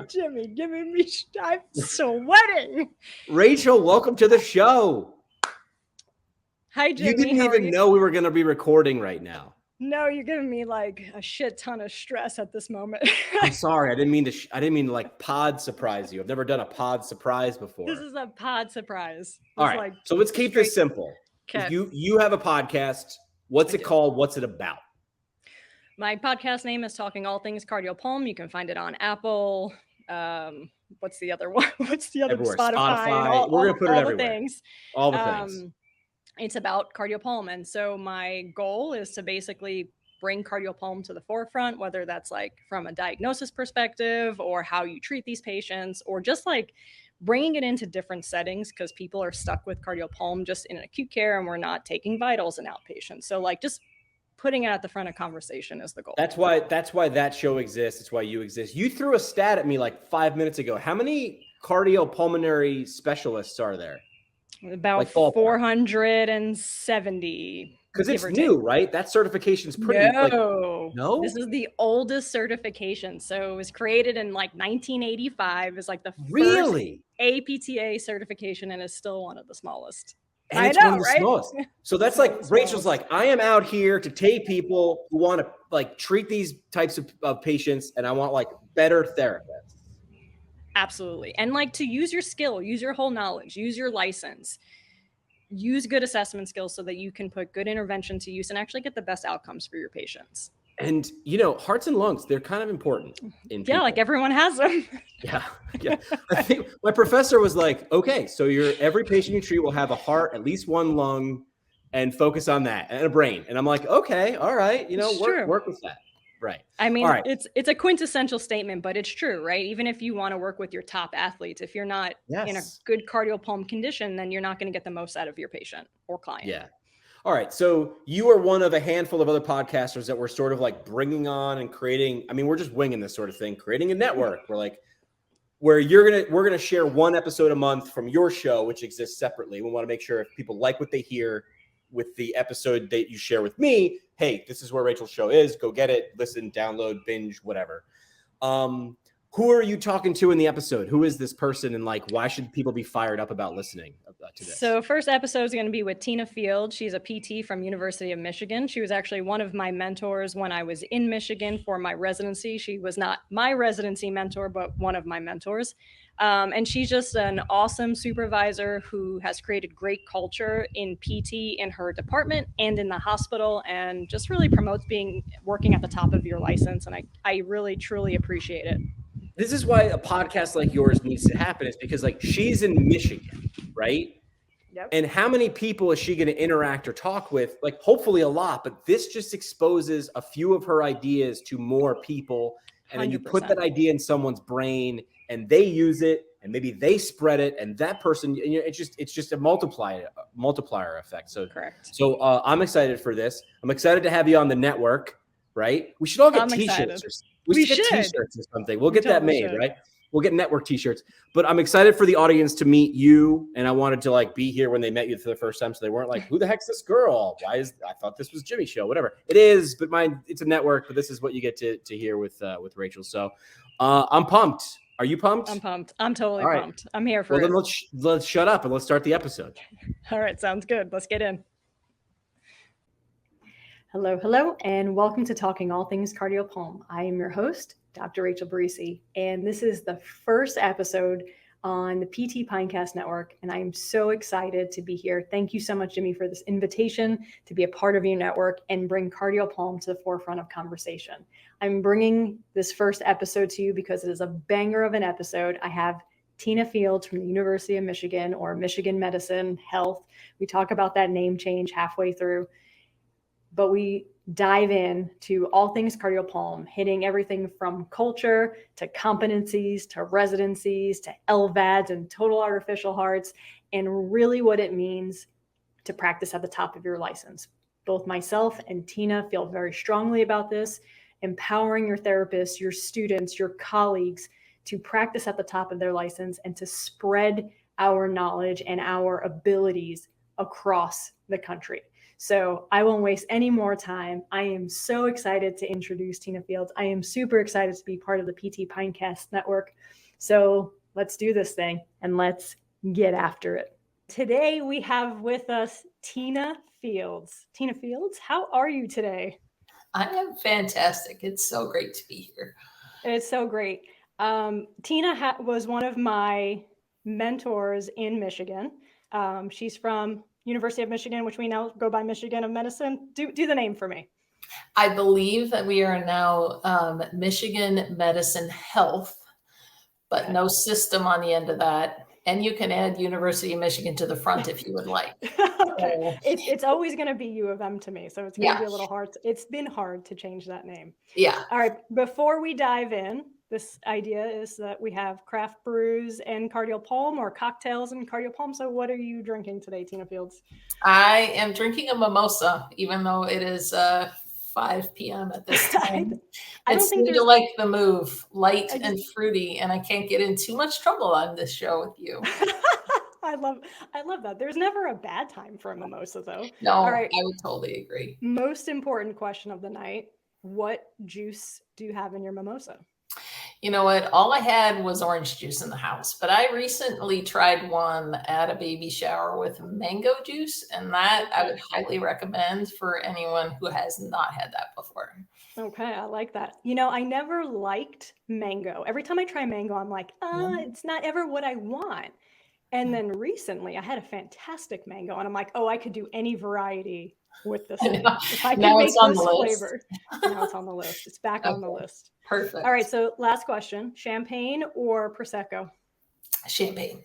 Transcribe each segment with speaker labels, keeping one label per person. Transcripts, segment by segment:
Speaker 1: Jimmy, giving me, I'm sweating.
Speaker 2: Rachel, welcome to the show.
Speaker 1: Hi, Jimmy.
Speaker 2: You didn't even know we were going to be recording right now.
Speaker 1: No, you're giving me like a shit ton of stress at this moment.
Speaker 2: I'm sorry. I didn't mean to like pod surprise you. I've never done a pod surprise before.
Speaker 1: This is a pod surprise.
Speaker 2: All right. So let's keep this simple.
Speaker 1: Okay.
Speaker 2: You have a podcast. What's it called? What's it about?
Speaker 1: My podcast name is Talking All Things Cardiopulm. You can find it on Apple. What's the other one? What's the other?
Speaker 2: Everywhere.
Speaker 1: Spotify.
Speaker 2: We're gonna put it
Speaker 1: all
Speaker 2: everywhere.
Speaker 1: The things.
Speaker 2: All the things.
Speaker 1: It's about cardiopulm, and so my goal is to basically bring cardiopulm to the forefront, whether that's like from a diagnosis perspective or how you treat these patients, or just like bringing it into different settings, because people are stuck with cardiopulm just in acute care and we're not taking vitals in outpatients. So like just putting it at the front of conversation is the goal.
Speaker 2: That's why that show exists. It's why you exist. You threw a stat at me like 5 minutes ago. How many cardiopulmonary specialists are there?
Speaker 1: About like 470.
Speaker 2: Because it's new, right? That certification's pretty.
Speaker 1: No, this is the oldest certification. So it was created in like 1985. It's like the first APTA certification, and is still one of the smallest.
Speaker 2: And it's one of the smallest. So that's like Rachel's like, I am out here to take people who want to like treat these types of patients, and I want like better therapists.
Speaker 1: Absolutely. And like to use your skill, use your whole knowledge, use your license, use good assessment skills so that you can put good intervention to use and actually get the best outcomes for your patients.
Speaker 2: And, hearts and lungs, they're kind of important.
Speaker 1: Like everyone has them.
Speaker 2: Yeah. I think my professor was like, okay, so every patient you treat will have a heart, at least one lung, and focus on that, and a brain. And I'm like, okay, all right, work with that. Right.
Speaker 1: I mean, it's a quintessential statement, but it's true, right? Even if you want to work with your top athletes, if you're not in a good cardiopulm condition, then you're not going to get the most out of your patient or client.
Speaker 2: Yeah. All right. So you are one of a handful of other podcasters that we're sort of like bringing on and creating. I mean, we're just winging this sort of thing, creating a network. We're going to share one episode a month from your show, which exists separately. We want to make sure if people like what they hear with the episode that you share with me, hey, this is where Rachel's show is. Go get it, listen, download, binge, whatever. Who are you talking to in the episode? Who is this person, and like, why should people be fired up about listening to this?
Speaker 1: So first episode is going to be with Tina Field. She's a PT from University of Michigan. She was actually one of my mentors when I was in Michigan for my residency. She was not my residency mentor, but one of my mentors. And she's just an awesome supervisor who has created great culture in PT in her department and in the hospital, and just really promotes working at the top of your license. And I really, truly appreciate it.
Speaker 2: This is why a podcast like yours needs to happen, is because like she's in Michigan, right?
Speaker 1: Yep.
Speaker 2: And how many people is she going to interact or talk with? Like hopefully a lot, but this just exposes a few of her ideas to more people. And 100%. Then you put that idea in someone's brain and they use it, and maybe they spread it, and that person, it's just a multiplier effect. So correct. So I'm excited for this. I'm excited to have you on the network, right? We should all get t-shirts. We should get t-shirts or something. We'll get that made, right? We'll get network t-shirts. But I'm excited for the audience to meet you, and I wanted to like be here when they met you for the first time, so they weren't like, "Who the heck's this girl? I thought this was Jimmy's show." Whatever it is, but it's a network. But this is what you get to hear with Rachel. So I'm pumped. Are you pumped?
Speaker 1: I'm pumped. I'm totally pumped. I'm here for it.
Speaker 2: Then let's shut up and let's start the episode.
Speaker 1: All right, sounds good. Let's get in. Hello, and welcome to Talking All Things Cardiopulm. I am your host, Dr. Rachel Barisi, and this is the first episode on the PT Pinecast Network, and I am so excited to be here. Thank you so much, Jimmy, for this invitation to be a part of your network and bring cardiopulm to the forefront of conversation. I'm bringing this first episode to you because it is a banger of an episode. I have Tina Field from the University of Michigan, or Michigan Medicine Health. We talk about that name change halfway through, but we dive in to all things cardiopulm, hitting everything from culture to competencies to residencies to LVADs and total artificial hearts, and really what it means to practice at the top of your license. Both myself and Tina feel very strongly about this, empowering your therapists, your students, your colleagues to practice at the top of their license and to spread our knowledge and our abilities across the country. So I won't waste any more time. I am so excited to introduce Tina Fields. I am super excited to be part of the PT Pinecast network. So let's do this thing and let's get after it. Today we have with us Tina Fields. Tina Fields, how are you today?
Speaker 3: I am fantastic. It's so great to be here.
Speaker 1: It's so great. Tina was one of my mentors in Michigan. She's from University of Michigan, which we now go by Michigan of Medicine. Do the name for me.
Speaker 3: I believe that we are now Michigan Medicine Health, but
Speaker 1: Okay.
Speaker 3: no system on the end of that. And you can add University of Michigan to the front if you would like.
Speaker 1: Okay.
Speaker 3: So,
Speaker 1: It's always going to be U of M to me, so it's going to
Speaker 3: yeah,
Speaker 1: be a little hard. It's been hard to change that name.
Speaker 3: yeah.
Speaker 1: All right. Before we dive in, this idea is that we have craft brews and cardiopulm, or cocktails and cardiopulm. So what are you drinking today, Tina Fields?
Speaker 3: I am drinking a mimosa, even though it is 5 p.m. at this time.
Speaker 1: I
Speaker 3: It
Speaker 1: don't think
Speaker 3: seemed to
Speaker 1: there's
Speaker 3: like the move, light and fruity, and I can't get in too much trouble on this show with you.
Speaker 1: I love that. There's never a bad time for a mimosa, though.
Speaker 3: No,
Speaker 1: All right.
Speaker 3: I would totally agree.
Speaker 1: Most important question of the night: what juice do you have in your mimosa?
Speaker 3: You know what? All I had was orange juice in the house, but I recently tried one at a baby shower with mango juice, and that I would highly recommend for anyone who has not had that before.
Speaker 1: Okay, I like that. You know, I never liked mango. Every time I try mango, I'm like, it's not ever what I want. And then recently, I had a fantastic mango, and I'm like, oh, I could do any variety with this thing. If I can make this flavor. Now it's on the list. It's back on the list.
Speaker 3: Perfect.
Speaker 1: All right, so last question: champagne or prosecco?
Speaker 3: Champagne.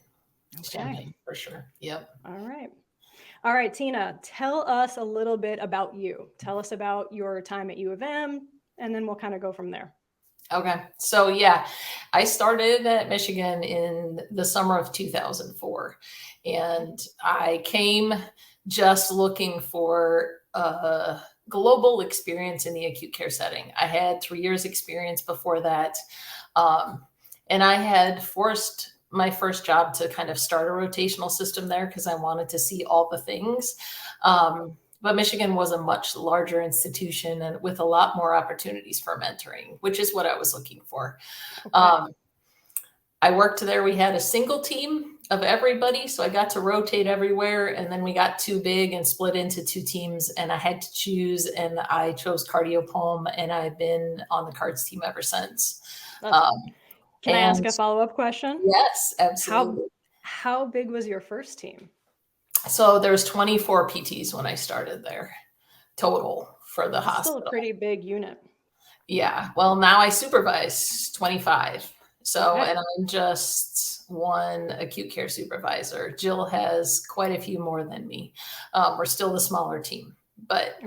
Speaker 1: Okay.
Speaker 3: Champagne for sure. Yep.
Speaker 1: All right, Tina, tell us a little bit about you. Tell us about your time at U of M, and then we'll kind of go from there.
Speaker 3: Okay. So yeah, I started at Michigan in the summer of 2004, and I came just looking for a global experience in the acute care setting. I had 3 years experience before that. And I had forced my first job to kind of start a rotational system there because I wanted to see all the things. But Michigan was a much larger institution and with a lot more opportunities for mentoring, which is what I was looking for. Okay. I worked there. We had a single team of everybody. So I got to rotate everywhere. And then we got too big and split into 2 teams. And I had to choose. And I chose cardiopulm. And I've been on the cards team ever since.
Speaker 1: Can I ask a follow-up question?
Speaker 3: Yes, absolutely.
Speaker 1: How big was your first team?
Speaker 3: So there's 24 PTs when I started there total for the hospital.
Speaker 1: Still a pretty big unit.
Speaker 3: Yeah. Well, now I supervise 25. So, and I'm just one acute care supervisor. Jill has quite a few more than me. We're still the smaller team, but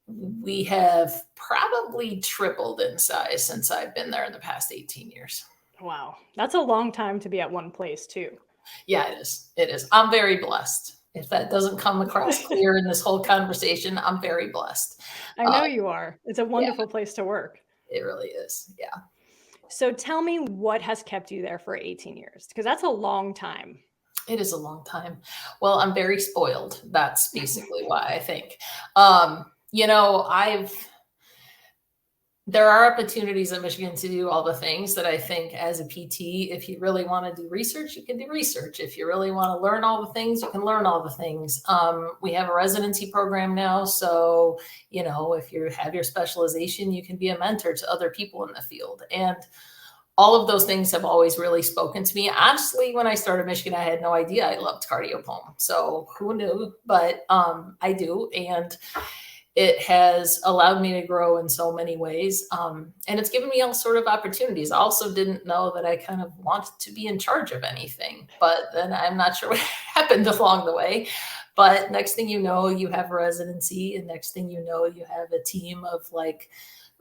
Speaker 3: we have probably tripled in size since I've been there in the past 18 years.
Speaker 1: Wow. That's a long time to be at one place too.
Speaker 3: Yeah, it is. It is. I'm very blessed. If that doesn't come across clear in this whole conversation, I'm very blessed.
Speaker 1: I know you are. It's a wonderful place to work.
Speaker 3: It really is. Yeah.
Speaker 1: So tell me what has kept you there for 18 years, because that's a long time.
Speaker 3: It is a long time. Well, I'm very spoiled. That's basically why I think. You know, there are opportunities in Michigan to do all the things that I think as a PT, if you really want to do research, you can do research. If you really want to learn all the things, you can learn all the things. We have a residency program now. So, you know, if you have your specialization, you can be a mentor to other people in the field. And all of those things have always really spoken to me. Honestly, when I started Michigan, I had no idea I loved cardiopulm. So who knew? But I do. And it has allowed me to grow in so many ways. And it's given me all sort of opportunities. I also didn't know that I kind of wanted to be in charge of anything, but then I'm not sure what happened along the way. But next thing you know, you have a residency, and next thing you know, you have a team of like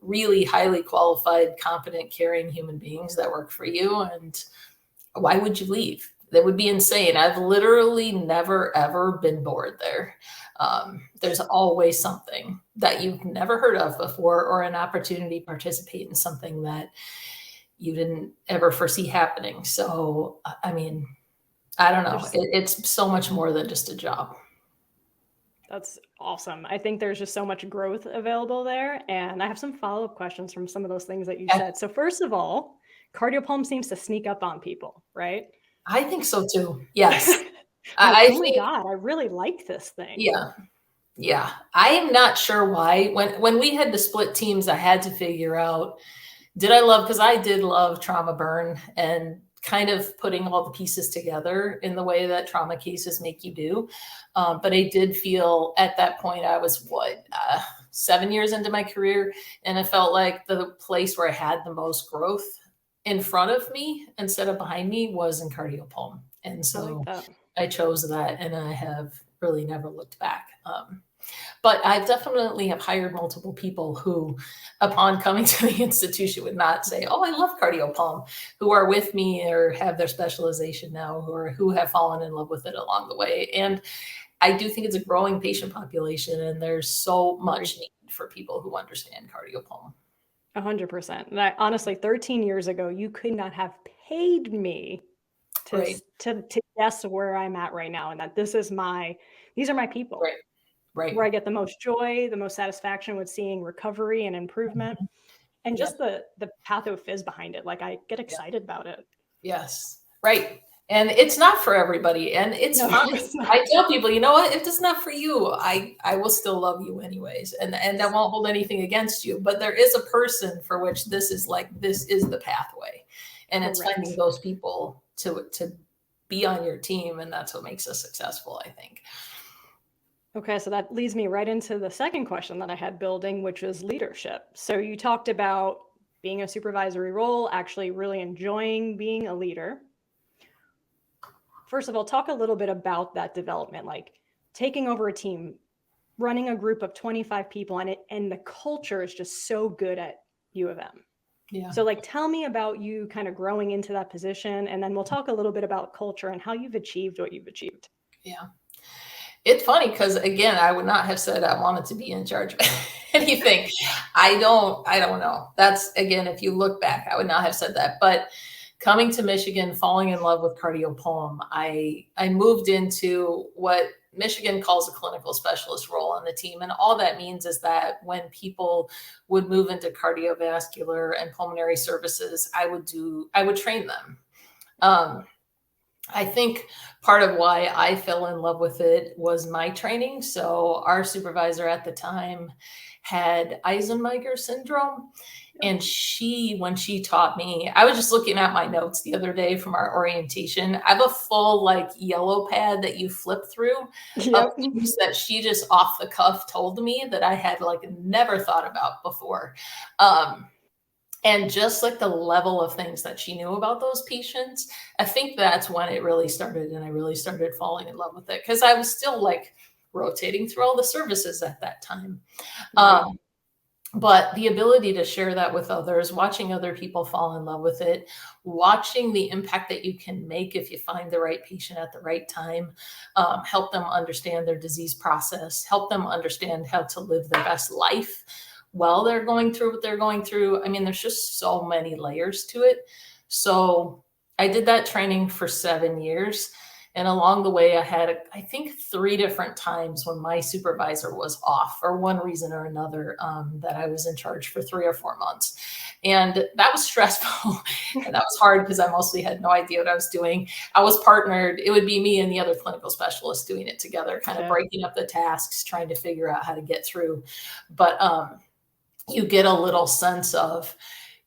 Speaker 3: really highly qualified, competent, caring human beings that work for you. And why would you leave? That would be insane. I've literally never, ever been bored there. There's always something that you've never heard of before, or an opportunity to participate in something that you didn't ever foresee happening. So, I mean, I don't know. It's so much more than just a job.
Speaker 1: That's awesome. I think there's just so much growth available there. And I have some follow-up questions from some of those things that you said. So first of all, cardiopulm seems to sneak up on people, right?
Speaker 3: I think so too. Yes.
Speaker 1: Like,
Speaker 3: I
Speaker 1: oh my
Speaker 3: think,
Speaker 1: God, I really like this thing.
Speaker 3: yeah. Yeah. I am not sure why. When we had to split teams, I had to figure out, because I did love trauma burn and kind of putting all the pieces together in the way that trauma cases make you do. But I did feel at that point, I was 7 years into my career. And I felt like the place where I had the most growth in front of me instead of behind me was in cardiopulm. And so I chose that, and I have really never looked back. But I definitely have hired multiple people who, upon coming to the institution, would not say, "Oh, I love cardiopulm," who are with me or have their specialization now, who have fallen in love with it along the way. And I do think it's a growing patient population, and there's so much need for people who understand cardiopulm.
Speaker 1: 100%. And honestly, 13 years ago, you could not have paid me to guess where I'm at right now, and that these are my people.
Speaker 3: Right.
Speaker 1: Where I get the most joy, the most satisfaction with seeing recovery and improvement, and just the pathophys behind it. Like, I get excited about it.
Speaker 3: Yes. Right. And it's not for everybody, and it's fine. I tell people, you know what? If it's not for you, I will still love you anyways, and I won't hold anything against you. But there is a person for which this is the pathway, and it's finding those people to be on your team, and that's what makes us successful, I think.
Speaker 1: Okay, so that leads me right into the second question that I had building, which is leadership. So you talked about being a supervisory role, actually really enjoying being a leader. First of all, talk a little bit about that development, like taking over a team, running a group of 25 people, and the culture is just so good at U of M.
Speaker 3: Yeah.
Speaker 1: So like, tell me about you kind of growing into that position, and then we'll talk a little bit about culture and how you've achieved what you've achieved.
Speaker 3: Yeah. It's funny because, again, I would not have said I wanted to be in charge of anything. I don't know. That's, again, if you look back, I would not have said that. But coming to Michigan, falling in love with cardiopulm, I moved into what Michigan calls a clinical specialist role on the team. And all that means is that when people would move into cardiovascular and pulmonary services, I would train them. I think part of why I fell in love with it was my training. So our supervisor at the time had Eisenmenger syndrome. And when she taught me, I was just looking at my notes the other day from our orientation. I have a full yellow pad that you flip through of things that she just off the cuff told me that I had never thought about before. And just the level of things that she knew about those patients, I think that's when it really started, and I really started falling in love with it because I was still rotating through all the services at that time. But the ability to share that with others, watching other people fall in love with it, watching the impact that you can make if you find the right patient at the right time, help them understand their disease process, help them understand how to live their best life while they're going through what they're going through. I mean, there's just so many layers to it. So I did that training for 7 years. And along the way, I had, I think, 3 different times when my supervisor was off for one reason or another, that I was in charge for 3 or 4 months. And that was stressful. And that was hard because I mostly had no idea what I was doing. I was partnered. It would be me and the other clinical specialists doing it together, kind of breaking up the tasks, trying to figure out how to get through. But you get a little sense of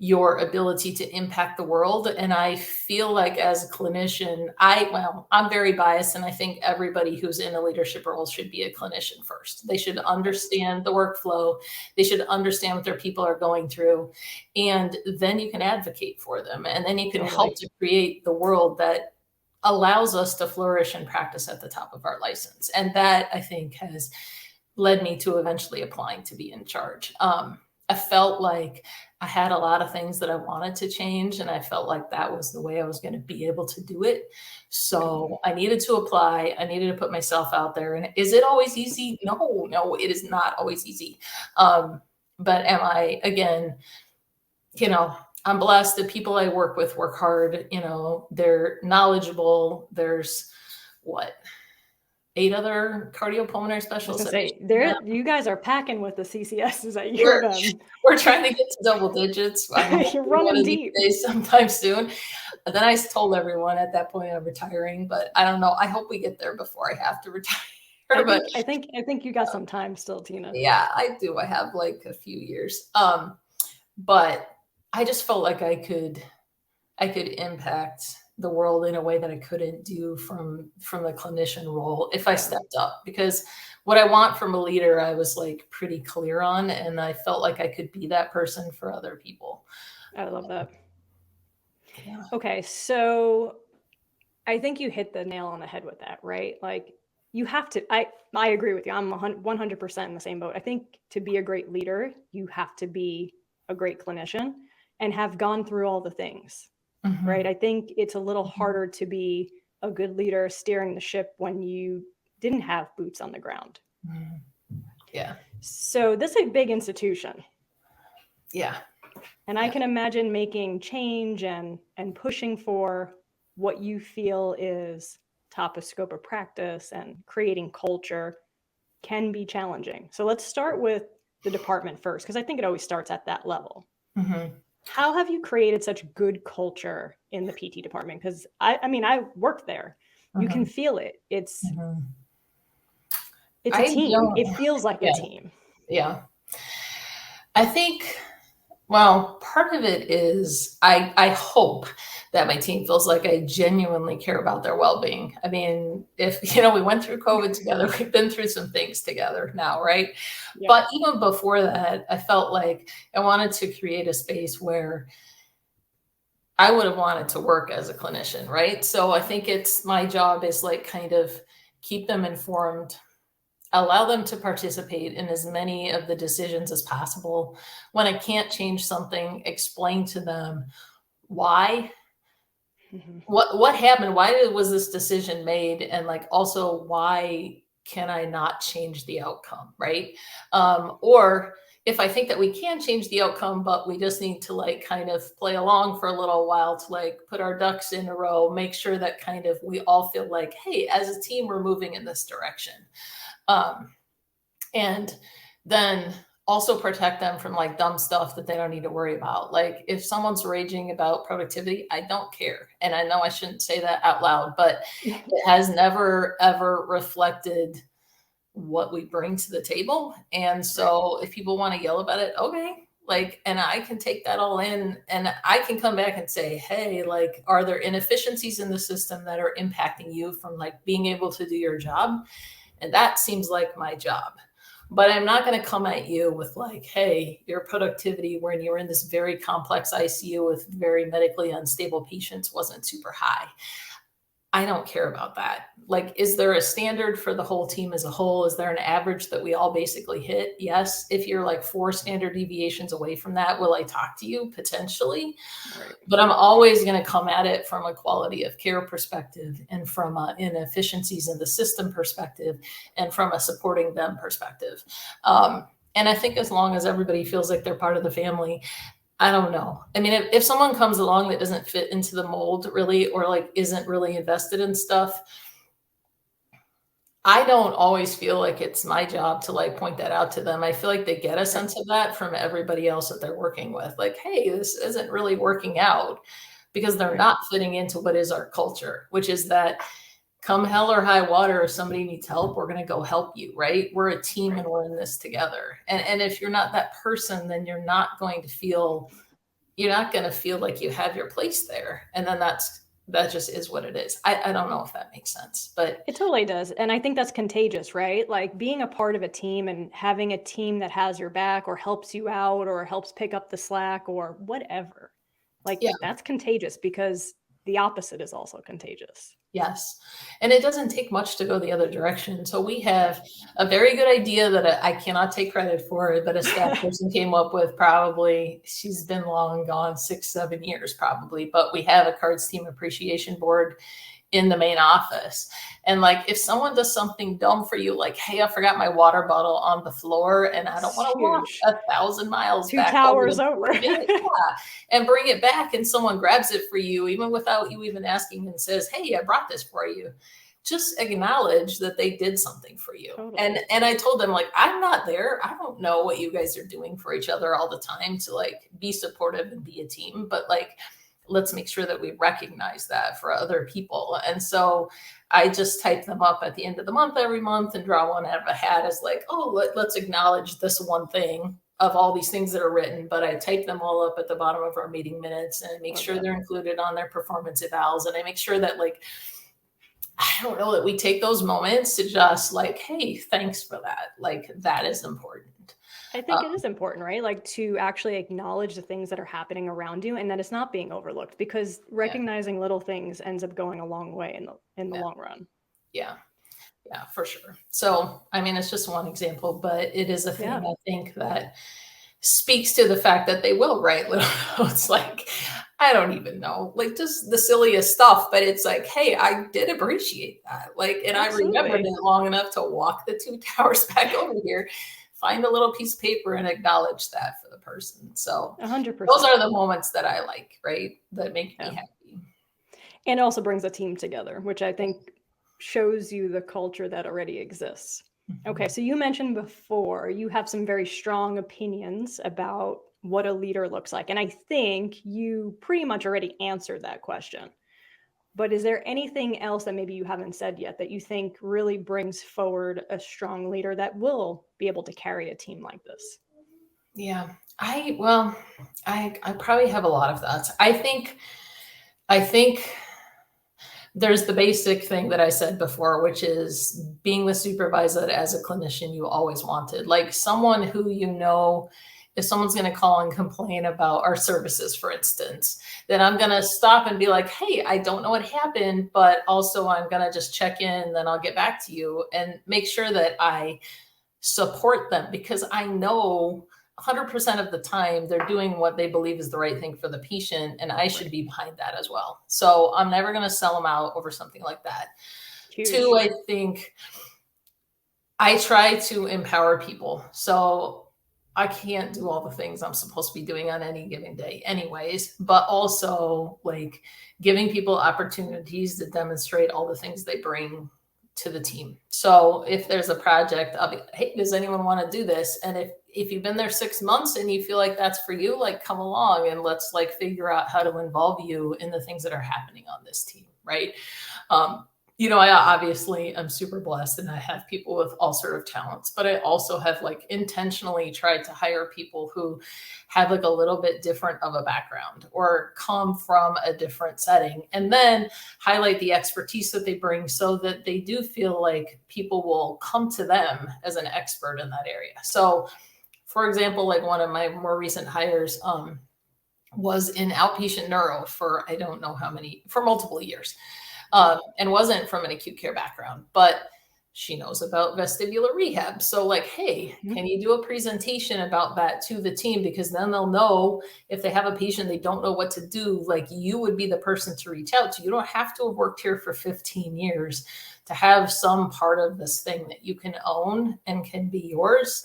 Speaker 3: your ability to impact the world. And I feel like as a clinician, I'm very biased, and I think everybody who's in a leadership role should be a clinician first. They should understand the workflow. They should understand what their people are going through. And then you can advocate for them. And then you can help to create the world that allows us to flourish and practice at the top of our license. And that, I think, has led me to eventually applying to be in charge. I felt like I had a lot of things that I wanted to change, and I felt like that was the way I was going to be able to do it. So I needed to apply. I needed to put myself out there. And is it always easy? No, it is not always easy. But am I, again, I'm blessed. The people I work with work hard. They're knowledgeable. There's 8 other cardiopulmonary specialists.
Speaker 1: You guys are packing with the CCSs at UM.
Speaker 3: We're trying to get to double digits.
Speaker 1: You're running deep.
Speaker 3: Days sometime soon. And then I told everyone at that point I'm retiring, but I don't know. I hope we get there before I have to retire.
Speaker 1: I think you got some time still, Tina.
Speaker 3: Yeah, I do. I have like a few years. But I just felt like I could impact the world in a way that I couldn't do from the clinician role if I stepped up, because what I want from a leader, I was like pretty clear on, and I felt like I could be that person for other people.
Speaker 1: I love that.
Speaker 3: Yeah.
Speaker 1: Okay. So I think you hit the nail on the head with that, right? Like you have to, I agree with you. I'm 100% in the same boat. I think to be a great leader, you have to be a great clinician and have gone through all the things. Right. I think it's a little harder to be a good leader steering the ship when you didn't have boots on the ground.
Speaker 3: Yeah.
Speaker 1: So this is a big institution.
Speaker 3: Yeah.
Speaker 1: And I can imagine making change and pushing for what you feel is top of scope of practice and creating culture can be challenging. So let's start with the department first, because I think it always starts at that level. How have you created such good culture in the PT department? Because I worked there. You can feel it. It's a team. It feels like a team.
Speaker 3: Yeah. I think, well, part of it is I hope that my team feels like I genuinely care about their well-being. I mean, if, we went through COVID together, we've been through some things together now, right? Yeah. But even before that, I felt like I wanted to create a space where I would have wanted to work as a clinician, right? So I think it's my job is like kind of keep them informed, allow them to participate in as many of the decisions as possible. When I can't change something, explain to them why, what happened, why was this decision made, and like also why can I not change the outcome, right? Or if I think that we can change the outcome, but we just need to like kind of play along for a little while to like put our ducks in a row, make sure that kind of we all feel like, hey, as a team, we're moving in this direction. And then also protect them from like dumb stuff that they don't need to worry about. Like if someone's raging about productivity, I don't care. And I know I shouldn't say that out loud, but it has never, ever reflected what we bring to the table. And so if people want to yell about it, okay, like, and I can take that all in and I can come back and say, hey, like, are there inefficiencies in the system that are impacting you from like being able to do your job? And that seems like my job. But I'm not going to come at you with like, hey, your productivity when you were in this very complex ICU with very medically unstable patients wasn't super high. I don't care about that. Like, is there a standard for the whole team as a whole? Is there an average that we all basically hit? Yes. If you're like 4 standard deviations away from that, will I talk to you? Potentially. Right. But I'm always going to come at it from a quality of care perspective and from inefficiencies in the system perspective and from a supporting them perspective. And I think as long as everybody feels like they're part of the family, I don't know. I mean, if someone comes along that doesn't fit into the mold really, or like isn't really invested in stuff, I don't always feel like it's my job to like point that out to them. I feel like they get a sense of that from everybody else that they're working with. Like, hey, this isn't really working out because they're not fitting into what is our culture, which is that come hell or high water, if somebody needs help, we're going to go help you, right? We're a team and we're in this together. And if you're not that person, then you're not going to feel like you have your place there. And then that just is what it is. I don't know if that makes sense, but
Speaker 1: it totally does. And I think that's contagious, right? Like being a part of a team and having a team that has your back or helps you out or helps pick up the slack or whatever. Like that's contagious because the opposite is also contagious.
Speaker 3: Yes. And it doesn't take much to go the other direction. So we have a very good idea that I cannot take credit for, but a staff person came up with probably, she's been long gone, 6-7 years probably, but we have a cards team appreciation board in the main office. And like, if someone does something dumb for you, like, hey, I forgot my water bottle on the floor and I don't want to walk 1,000 miles
Speaker 1: 2 towers over
Speaker 3: and bring it back. And someone grabs it for you, even without you even asking and says, hey, I brought this for you. just acknowledge that they did something for you.
Speaker 1: Totally.
Speaker 3: And I told them, like, I'm not there. I don't know what you guys are doing for each other all the time to like be supportive and be a team, but like, let's make sure that we recognize that for other people. And so I just type them up at the end of the month every month and draw one out of a hat as like, oh, let's acknowledge this one thing of all these things that are written, but I type them all up at the bottom of our meeting minutes and make sure they're included on their performance evals. And I make sure that like, I don't know, that we take those moments to just like, hey, thanks for that. Like that is important.
Speaker 1: I think it is important, right? Like to actually acknowledge the things that are happening around you and that it's not being overlooked, because recognizing little things ends up going a long way in the long run.
Speaker 3: Yeah. Yeah, for sure. So, I mean, it's just one example, but it is a thing I think that speaks to the fact that they will write little notes like, I don't even know, like just the silliest stuff, but it's like, hey, I did appreciate that. Like, and
Speaker 1: Absolutely.
Speaker 3: I remembered it long enough to walk the 2 towers back over here, find a little piece of paper and acknowledge that for the person. So
Speaker 1: 100%.
Speaker 3: Those are the moments that I like, right? That make me happy.
Speaker 1: And it also brings a team together, which I think shows you the culture that already exists. Okay, so you mentioned before you have some very strong opinions about what a leader looks like. And I think you pretty much already answered that question. But is there anything else that maybe you haven't said yet that you think really brings forward a strong leader that will be able to carry a team like this?
Speaker 3: Yeah, I probably have a lot of thoughts. I think there's the basic thing that I said before, which is being the supervisor that as a clinician you always wanted, like someone who, you know, if someone's going to call and complain about our services, for instance, then I'm going to stop and be like, hey, I don't know what happened, but also I'm going to just check in, then I'll get back to you and make sure that I support them, because I know 100% of the time they're doing what they believe is the right thing for the patient, and I should be behind that as well. So I'm never going to sell them out over something like that.
Speaker 1: Huge.
Speaker 3: 2, I think I try to empower people. So I can't do all the things I'm supposed to be doing on any given day anyways, but also like giving people opportunities to demonstrate all the things they bring to the team. So if there's a project, I'll be, hey, does anyone want to do this? And if you've been there 6 months and you feel like that's for you, like come along and let's like figure out how to involve you in the things that are happening on this team, right? You know, I obviously am super blessed and I have people with all sort of talents, but I also have like intentionally tried to hire people who have like a little bit different of a background or come from a different setting, and then highlight the expertise that they bring so that they do feel like people will come to them as an expert in that area. So for example, like one of my more recent hires was in outpatient neuro for, I don't know how many, for multiple years. And wasn't from an acute care background, but she knows about vestibular rehab. So like, hey, can you do a presentation about that to the team? Because then they'll know if they have a patient they don't know what to do, like you would be the person to reach out to. You don't have to have worked here for 15 years to have some part of this thing that you can own and can be yours.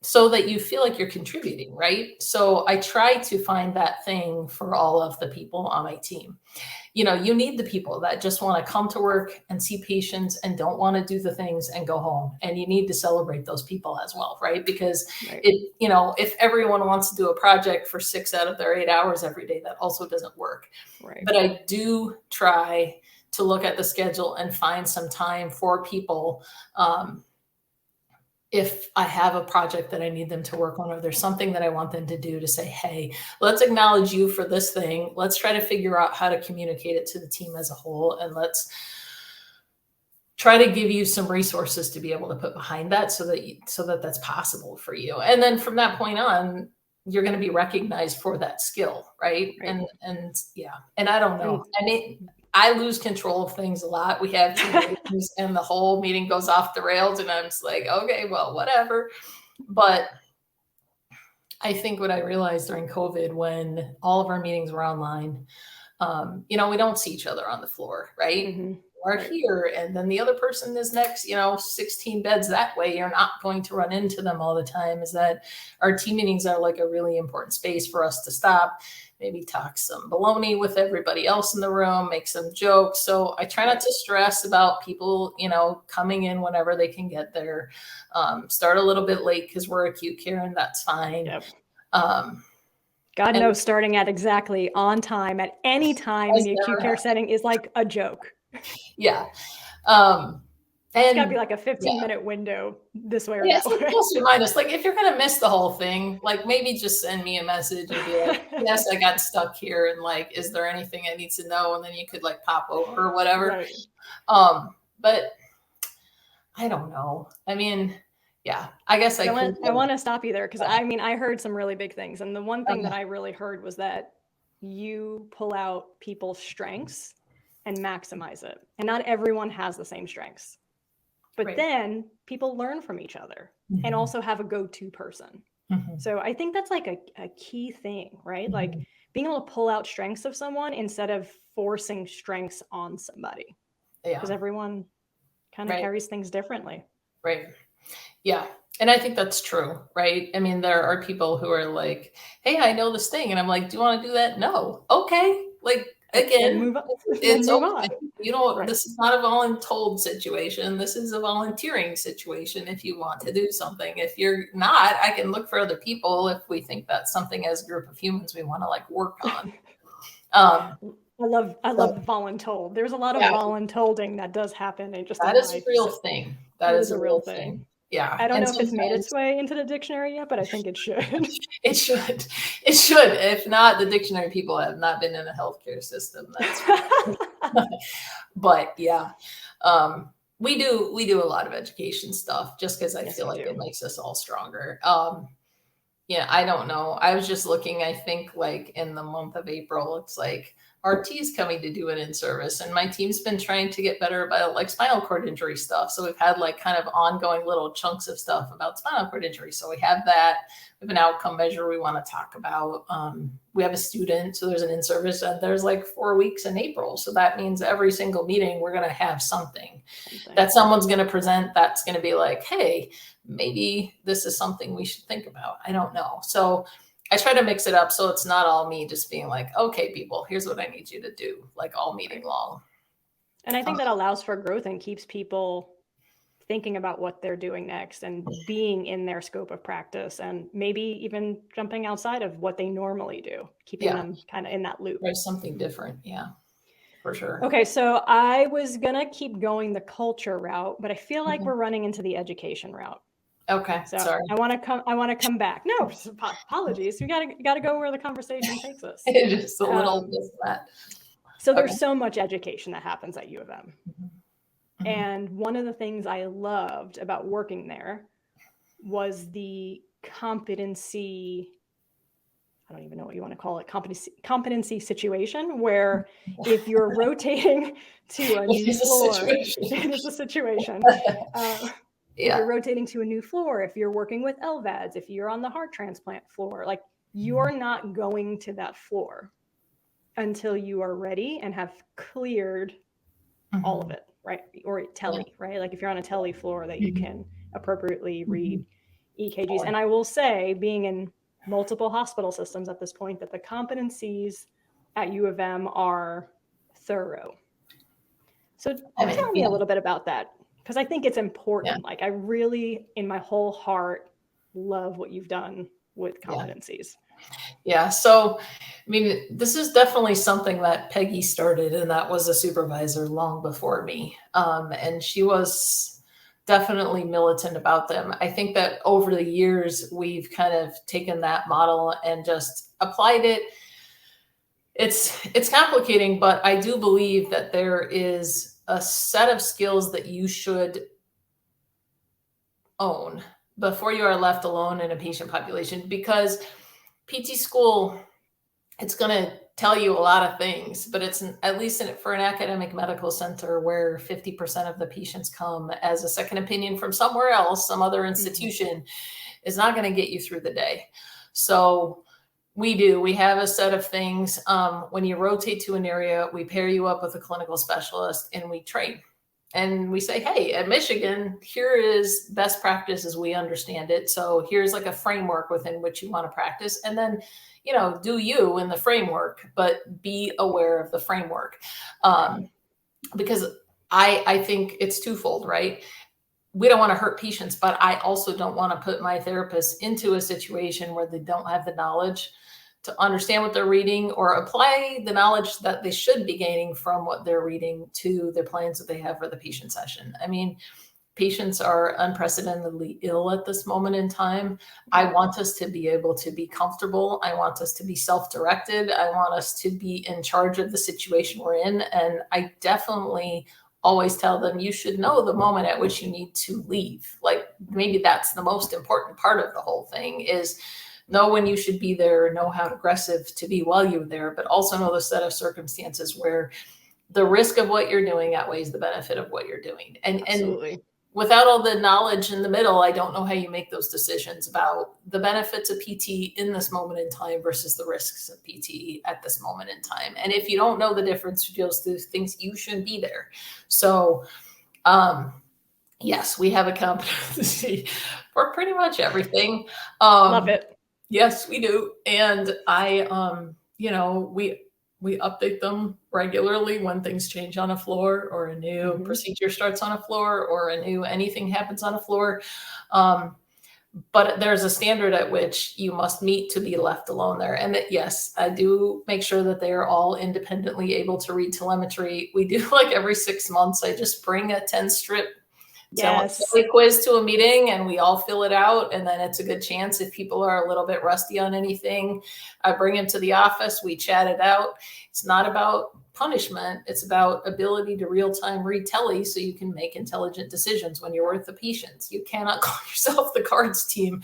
Speaker 3: So that you feel like you're contributing, right? So I try to find that thing for all of the people on my team. You know, you need the people that just want to come to work and see patients and don't want to do the things and go home. And you need to celebrate those people as well, right? Because you know, if everyone wants to do a project for 6 out of their 8 hours every day, that also doesn't work. Right. But I do try to look at the schedule and find some time for people. If I have a project that I need them to work on, or there's something that I want them to do, to say, hey, let's acknowledge you for this thing. Let's try to figure out how to communicate it to the team as a whole. And let's try to give you some resources to be able to put behind that so that that's possible for you. And then from that point on, you're going to be recognized for that skill. Right. And yeah. And I don't know. I mean, I lose control of things a lot. We have 2 meetings and the whole meeting goes off the rails and I'm just like, okay, well, whatever. But I think what I realized during COVID, when all of our meetings were online, you know, we don't see each other on the floor, right? We're here and then the other person is next, you know, 16 beds that way. You're not going to run into them all the time. Is that our team meetings are like a really important space for us to stop, maybe talk some baloney with everybody else in the room, make some jokes. So I try not to stress about people, coming in whenever they can get there. Start a little bit late because we're acute care, and that's fine.
Speaker 1: Yep. God knows starting at exactly on time at any time in the acute care setting is like a joke.
Speaker 3: Yeah.
Speaker 1: It's got to be like a 15-minute window this way or that way.
Speaker 3: Plus or minus. Like, if you're going to miss the whole thing, like, maybe just send me a message and be like, yes, I got stuck here. And like, is there anything I need to know? And then you could like pop over or whatever.
Speaker 1: Right.
Speaker 3: But I don't know. I mean, yeah, I guess I
Speaker 1: want to stop you there because I heard some really big things. And the one thing that I really heard was that you pull out people's strengths and maximize it. And not everyone has the same strengths. But then people learn from each other and also have a go-to person. So I think that's like a key thing, right? Like being able to pull out strengths of someone instead of forcing strengths on somebody. Because everyone kind of carries things differently.
Speaker 3: Right. Yeah. And I think that's true, right? I mean, there are people who are like, hey, I know this thing. And I'm like, do you want to do that? No. Okay. Like, again,
Speaker 1: move on.
Speaker 3: It's okay. This is not a voluntold situation. This is a volunteering situation if you want to do something. If you're not, I can look for other people if we think that's something as a group of humans we want to like work on.
Speaker 1: I love the voluntold. There's a lot of voluntolding that does happen in just
Speaker 3: that is a real thing. That is a real thing. Yeah.
Speaker 1: I don't know if it's made its way into the dictionary yet, but I think it should.
Speaker 3: It should. It should. If not, the dictionary people have not been in a healthcare system. That's but yeah. We do a lot of education stuff just because I feel like it makes us all stronger. Yeah, I don't know. I was just looking, I think like in the month of April, it's like RT is coming to do an in-service, and my team's been trying to get better about like spinal cord injury stuff. So we've had like kind of ongoing little chunks of stuff about spinal cord injury. So we have that. We have an outcome measure we want to talk about. We have a student, so there's an in-service, and there's like 4 weeks in April. So that means every single meeting we're going to have something that someone's going to present that's going to be like, hey, maybe this is something we should think about. I don't know. So I try to mix it up so it's not all me just being like, okay, people, here's what I need you to do, like all meeting long.
Speaker 1: And I think that allows for growth and keeps people thinking about what they're doing next and being in their scope of practice and maybe even jumping outside of what they normally do, keeping them kind of in that loop.
Speaker 3: There's something different. Yeah, for sure.
Speaker 1: Okay. So I was going to keep going the culture route, but I feel like we're running into the education route.
Speaker 3: Okay.
Speaker 1: So
Speaker 3: sorry.
Speaker 1: I want to come back. No, apologies. We got to go where the conversation takes us.
Speaker 3: Just a little bit of that.
Speaker 1: So there's so much education that happens at U of M. And one of the things I loved about working there was the competency, I don't even know what you want to call it, competency situation where if you're rotating to a new floor, it is a situation. If you're rotating to a new floor, if you're working with LVADs, if you're on the heart transplant floor, like you're not going to that floor until you are ready and have cleared all of it, right? Or tele, right? Like if you're on a tele floor that you can appropriately read EKGs. And I will say, being in multiple hospital systems at this point, that the competencies at U of M are thorough. So tell me a little bit about that, because I think it's important. Like I really, in my whole heart, love what you've done with competencies.
Speaker 3: Yeah. So, I mean, this is definitely something that Peggy started, and that was a supervisor long before me. And she was definitely militant about them. I think that over the years, we've kind of taken that model and just applied it. It's complicating, but I do believe that there is a set of skills that you should own before you are left alone in a patient population, because PT school, it's going to tell you a lot of things, but it's at least for an academic medical center where 50% of the patients come as a second opinion from somewhere else, some other institution, is not going to get you through the day. So we have a set of things. When you rotate to an area, we pair you up with a clinical specialist and we train. And we say, hey, at Michigan, here is best practice as we understand it. So here's like a framework within which you want to practice. And then, do you in the framework, but be aware of the framework. Because I think it's twofold, right? We don't want to hurt patients, but I also don't want to put my therapists into a situation where they don't have the knowledge to understand what they're reading or apply the knowledge that they should be gaining from what they're reading to their plans that they have for the patient session. I mean, patients are unprecedentedly ill at this moment in time. I want us to be able to be comfortable. I want us to be self-directed. I want us to be in charge of the situation we're in. And I definitely always tell them, you should know the moment at which you need to leave. Like, maybe that's the most important part of the whole thing is know when you should be there, know how aggressive to be while you're there, but also know the set of circumstances where the risk of what you're doing outweighs the benefit of what you're doing. And without all the knowledge in the middle, I don't know how you make those decisions about the benefits of PT in this moment in time versus the risks of PT at this moment in time. And if you don't know the difference between those two things, you shouldn't be there. So, yes, we have a competency for pretty much everything.
Speaker 1: Love it.
Speaker 3: Yes, we do. And we update them regularly when things change on a floor or a new procedure starts on a floor or anything happens on a floor. But there's a standard at which you must meet to be left alone there. And that, yes, I do make sure that they are all independently able to read telemetry. We do like every 6 months, I just bring a 10-strip quiz to a meeting and we all fill it out. And then it's a good chance if people are a little bit rusty on anything, I bring them to the office, we chat it out. It's not about punishment. It's about ability to real-time read tele so you can make intelligent decisions when you're with the patients. You cannot call yourself the cards team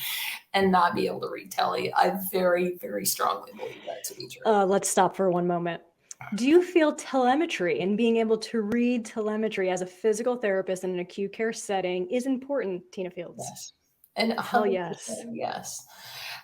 Speaker 3: and not be able to read tele. I very, very strongly believe that to be true.
Speaker 1: Let's stop for one moment. Do you feel telemetry and being able to read telemetry as a physical therapist in an acute care setting is important, Tina Fields?
Speaker 3: Yes. And
Speaker 1: hell yes.
Speaker 3: Yes.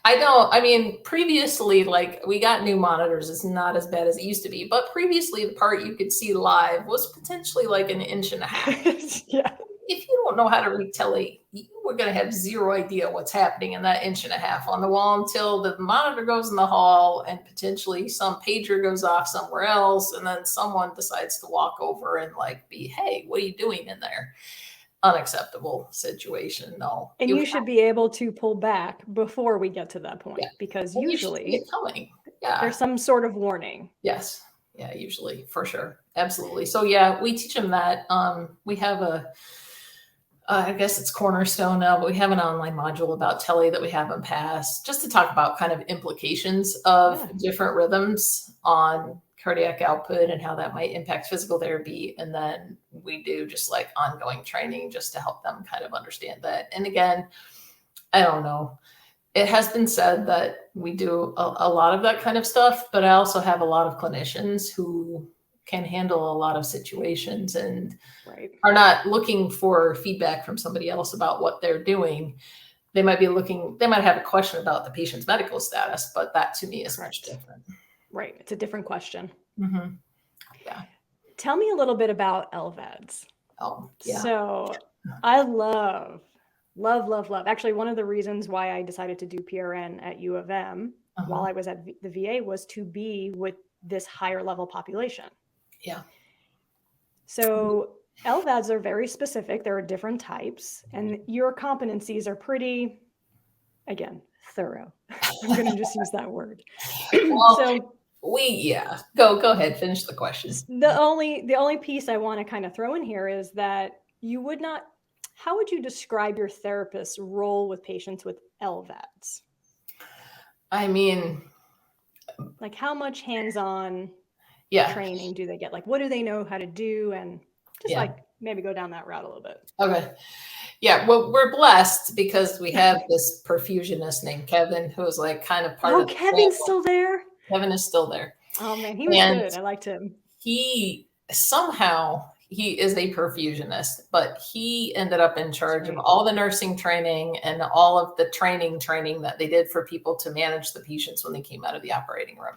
Speaker 3: I mean, previously, like we got new monitors. It's not as bad as it used to be, but previously the part you could see live was potentially like 1.5 inches.
Speaker 1: Yeah.
Speaker 3: If you don't know how to read tele, you were going to have zero idea what's happening in that 1.5 inches on the wall until the monitor goes in the hall and potentially some pager goes off somewhere else. And then someone decides to walk over and hey, what are you doing in there? Unacceptable situation. No.
Speaker 1: And you should be able to pull back before we get to that point because usually
Speaker 3: it's coming. Yeah.
Speaker 1: There's some sort of warning.
Speaker 3: Yes. Yeah, usually, for sure. Absolutely. So yeah, we teach them that. We have I guess it's Cornerstone now, but we have an online module about tele that we have them pass just to talk about kind of implications of different rhythms on cardiac output and how that might impact physical therapy. And then we do just like ongoing training just to help them kind of understand that. And again, I don't know. It has been said that we do a lot of that kind of stuff, but I also have a lot of clinicians who can handle a lot of situations and are not looking for feedback from somebody else about what they're doing. They might have a question about the patient's medical status, but that to me is much different.
Speaker 1: Right. It's a different question.
Speaker 3: Mm-hmm. Yeah.
Speaker 1: Tell me a little bit about LVADs.
Speaker 3: Oh, yeah.
Speaker 1: So I love. Actually, one of the reasons why I decided to do PRN at U of M while I was at the VA was to be with this higher level population.
Speaker 3: Yeah.
Speaker 1: So LVADs are very specific. There are different types, and your competencies are pretty, again, thorough. I'm going to just use that word.
Speaker 3: Well, go ahead, finish the question.
Speaker 1: The only piece I want to kind of throw in here is that you would not. How would you describe your therapist's role with patients with LVADs?
Speaker 3: I mean,
Speaker 1: like how much hands-on training do they get? Like, what do they know how to do? And just maybe go down that route a little bit.
Speaker 3: Okay. Yeah. Well, we're blessed because we have this perfusionist named Kevin, who is like kind of part of the
Speaker 1: Kevin's still there?
Speaker 3: Kevin is still there.
Speaker 1: Oh man, he was good. I liked him.
Speaker 3: He is a perfusionist, but he ended up in charge of all the nursing training and all of the training that they did for people to manage the patients when they came out of the operating room.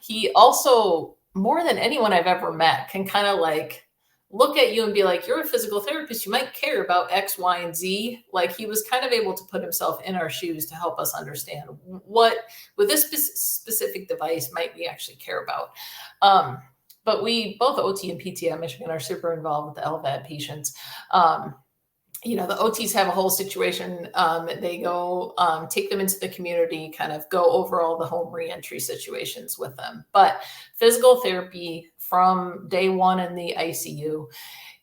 Speaker 3: He also, more than anyone I've ever met, can kind of like look at you and be like, you're a physical therapist, you might care about X, Y, and Z. Like, he was kind of able to put himself in our shoes to help us understand what, with this specific device, might we actually care about. But we, both OT and PT at Michigan, are super involved with the LVAD patients. The OTs have a whole situation. They go take them into the community, kind of go over all the home reentry situations with them. But physical therapy from day one in the ICU,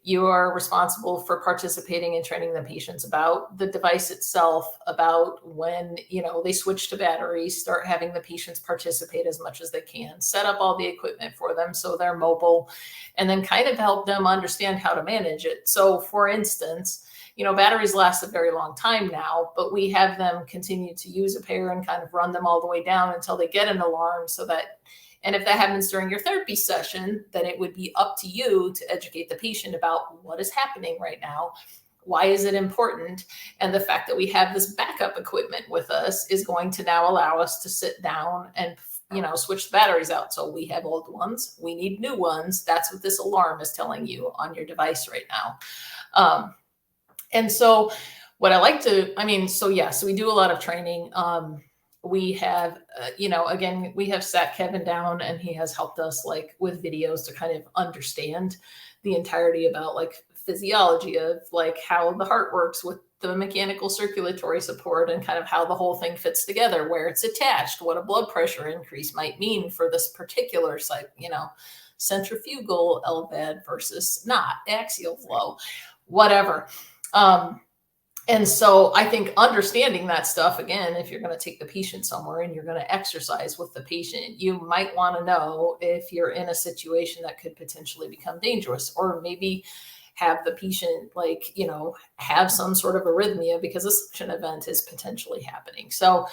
Speaker 3: you are responsible for participating and training the patients about the device itself, about when, they switch to batteries, start having the patients participate as much as they can, set up all the equipment for them so they're mobile, and then kind of help them understand how to manage it. So for instance, batteries last a very long time now, but we have them continue to use a pair and kind of run them all the way down until they get an alarm, so that, and if that happens during your therapy session, then it would be up to you to educate the patient about what is happening right now. Why is it important? And the fact that we have this backup equipment with us is going to now allow us to sit down and switch the batteries out. So we have old ones, we need new ones. That's what this alarm is telling you on your device right now. And so what I like to, so we do a lot of training. We have, again, we have sat Kevin down and he has helped us like with videos to kind of understand the entirety about like physiology of like how the heart works with the mechanical circulatory support and kind of how the whole thing fits together, where it's attached, what a blood pressure increase might mean for this particular site, centrifugal LVAD versus not axial flow, whatever. And so I think understanding that stuff, again, if you're going to take the patient somewhere and you're going to exercise with the patient, you might want to know if you're in a situation that could potentially become dangerous, or maybe have the patient have some sort of arrhythmia because a suction event is potentially happening. So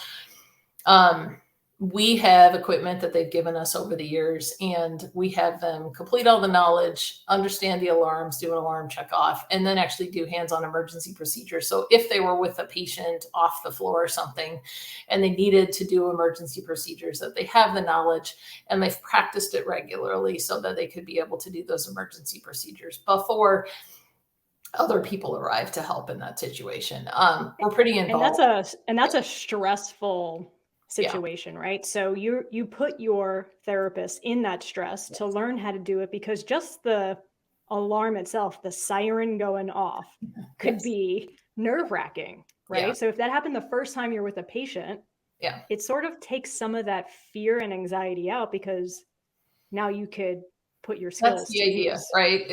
Speaker 3: we have equipment that they've given us over the years, and we have them complete all the knowledge, understand the alarms, do an alarm check off, and then actually do hands-on emergency procedures. So if they were with a patient off the floor or something and they needed to do emergency procedures, that they have the knowledge and they've practiced it regularly so that they could be able to do those emergency procedures before other people arrive to help in that situation. We're pretty involved.
Speaker 1: And that's a stressful situation, right? So you put your therapist in that stress to learn how to do it, because just the alarm itself, the siren going off, could be nerve-wracking, right?
Speaker 3: Yeah.
Speaker 1: So if that happened the first time you're with a patient, it sort of takes some of that fear and anxiety out, because now you could put your skills
Speaker 3: to idea, use. Right?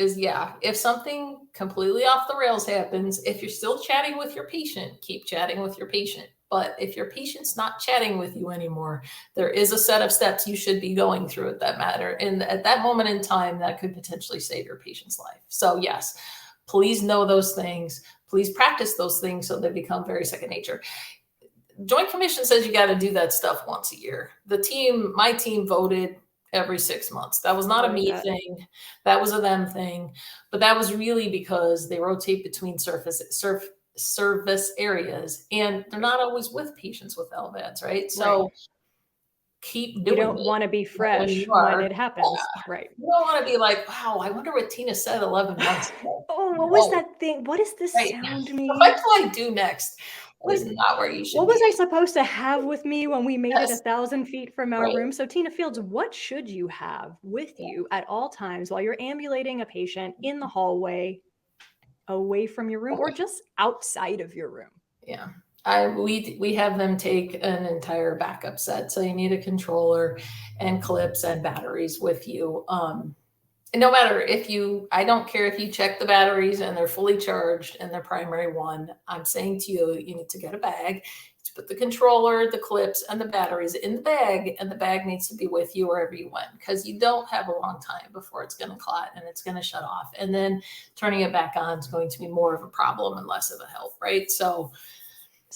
Speaker 3: If something completely off the rails happens, if you're still chatting with your patient, keep chatting with your patient. But if your patient's not chatting with you anymore, there is a set of steps you should be going through at that matter. And at that moment in time, that could potentially save your patient's life. So yes, please know those things. Please practice those things so they become very second nature. Joint Commission says you got to do that stuff once a year. My team voted every 6 months. That was not a me thing. That was a them thing. But that was really because they rotate between service areas, and they're not always with patients with LVADs, right? So keep doing it.
Speaker 1: You don't want to be fresh when it happens. Right.
Speaker 3: You don't want to be like, wow, I wonder what Tina said 11 months ago.
Speaker 1: Oh, what was that thing? What does this sound mean?
Speaker 3: What do I do next? Was not where you should
Speaker 1: What was I supposed to have with me when we made it 1,000 feet from our room? So Tina Fields, what should you have with you at all times while you're ambulating a patient in the hallway, away from your room, or just outside of your room?
Speaker 3: Yeah. We have them take an entire backup set. So you need a controller and clips and batteries with you. And no matter I don't care if you check the batteries and they're fully charged and they're primary one, I'm saying to you, you need to get a bag to put the controller, the clips, and the batteries in the bag, and the bag needs to be with you wherever you went, because you don't have a long time before it's going to clot and it's going to shut off. And then turning it back on is going to be more of a problem and less of a help, right? So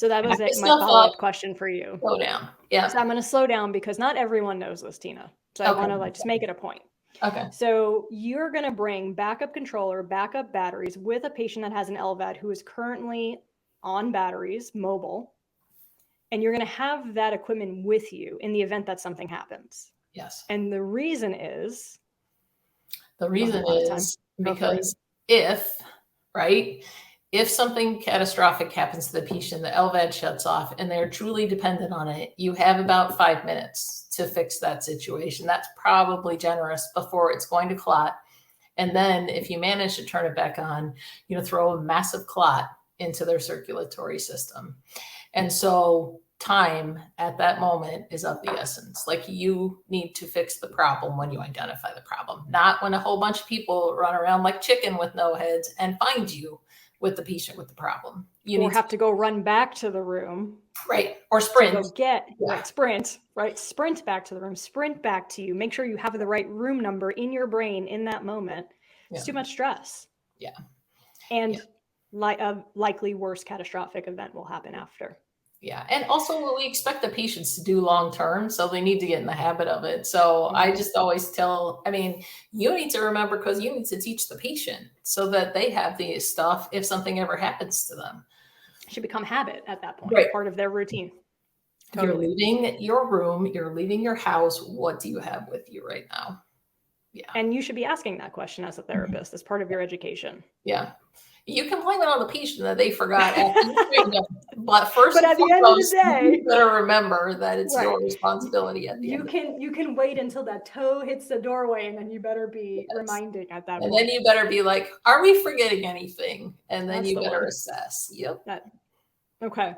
Speaker 1: that was my follow-up question for you.
Speaker 3: Slow down. Yeah.
Speaker 1: So I'm going to slow down because not everyone knows this, Tina. So I want to just make it a point.
Speaker 3: Okay.
Speaker 1: So you're going to bring backup controller, backup batteries with a patient that has an LVAD who is currently on batteries, mobile, and you're going to have that equipment with you in the event that something happens.
Speaker 3: Yes.
Speaker 1: And the reason is?
Speaker 3: The reason is because if something catastrophic happens to the patient, the LVAD shuts off and they're truly dependent on it, you have about 5 minutes to fix that situation. That's probably generous before it's going to clot. And then if you manage to turn it back on, throw a massive clot into their circulatory system. And so time at that moment is of the essence. Like, you need to fix the problem when you identify the problem, not when a whole bunch of people run around like chicken with no heads and find you with the patient with the problem.
Speaker 1: You have to go run back to the room.
Speaker 3: Right. Or sprint.
Speaker 1: Sprint back to the room, sprint back to you. Make sure you have the right room number in your brain in that moment. It's too much stress.
Speaker 3: Yeah.
Speaker 1: And a likely worse catastrophic event will happen after.
Speaker 3: Yeah. And also we expect the patients to do long-term, so they need to get in the habit of it. So I just always you need to remember, because you need to teach the patient so that they have the stuff if something ever happens to them.
Speaker 1: It should become habit at that point,
Speaker 3: right.
Speaker 1: Part of their routine.
Speaker 3: Totally. You're leaving your room, you're leaving your house. What do you have with you right now? Yeah.
Speaker 1: And you should be asking that question as a therapist, as part of your education.
Speaker 3: Yeah. You can blame it on the patient that they forgot after you trained them. But first,
Speaker 1: at the end of the day,
Speaker 3: you better remember that it's your responsibility at the end.
Speaker 1: You can wait until that toe hits the doorway, and then you better be reminding at that point.
Speaker 3: And then you better be like, are we forgetting anything? And then you better assess. Yep.
Speaker 1: Okay.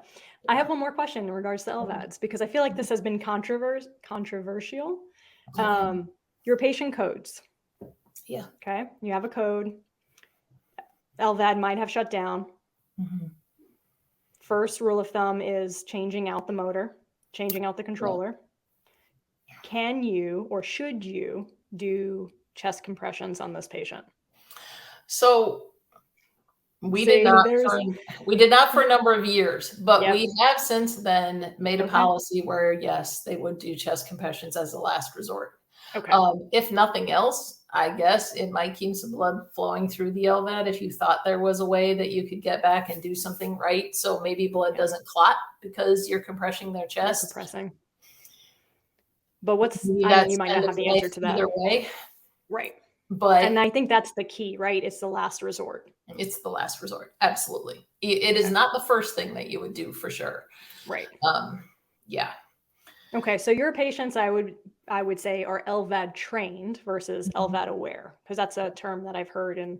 Speaker 1: I have one more question in regards to LVADs, because I feel like this has been controversial. Your patient codes.
Speaker 3: Yeah.
Speaker 1: Okay. You have a code. LVAD might have shut down.
Speaker 3: Mm-hmm.
Speaker 1: First rule of thumb is changing out the motor, changing out the controller. Yeah. Can you or should you do chest compressions on this patient?
Speaker 3: So we did not for a number of years, but we have since then made a policy where, yes, they would do chest compressions as a last resort.
Speaker 1: Okay.
Speaker 3: If nothing else, I guess it might keep some blood flowing through the LVAD if you thought there was a way that you could get back and do something right. So maybe blood doesn't clot because you're compressing their chest.
Speaker 1: Compressing. But you might not have the answer to that.
Speaker 3: Either way.
Speaker 1: Right.
Speaker 3: And
Speaker 1: I think that's the key, right? It's the last resort.
Speaker 3: It's the last resort. Absolutely. It is not the first thing that you would do, for sure.
Speaker 1: Right.
Speaker 3: Yeah.
Speaker 1: Okay. So your patients, I would say, are LVAD trained versus LVAD aware, because that's a term that I've heard in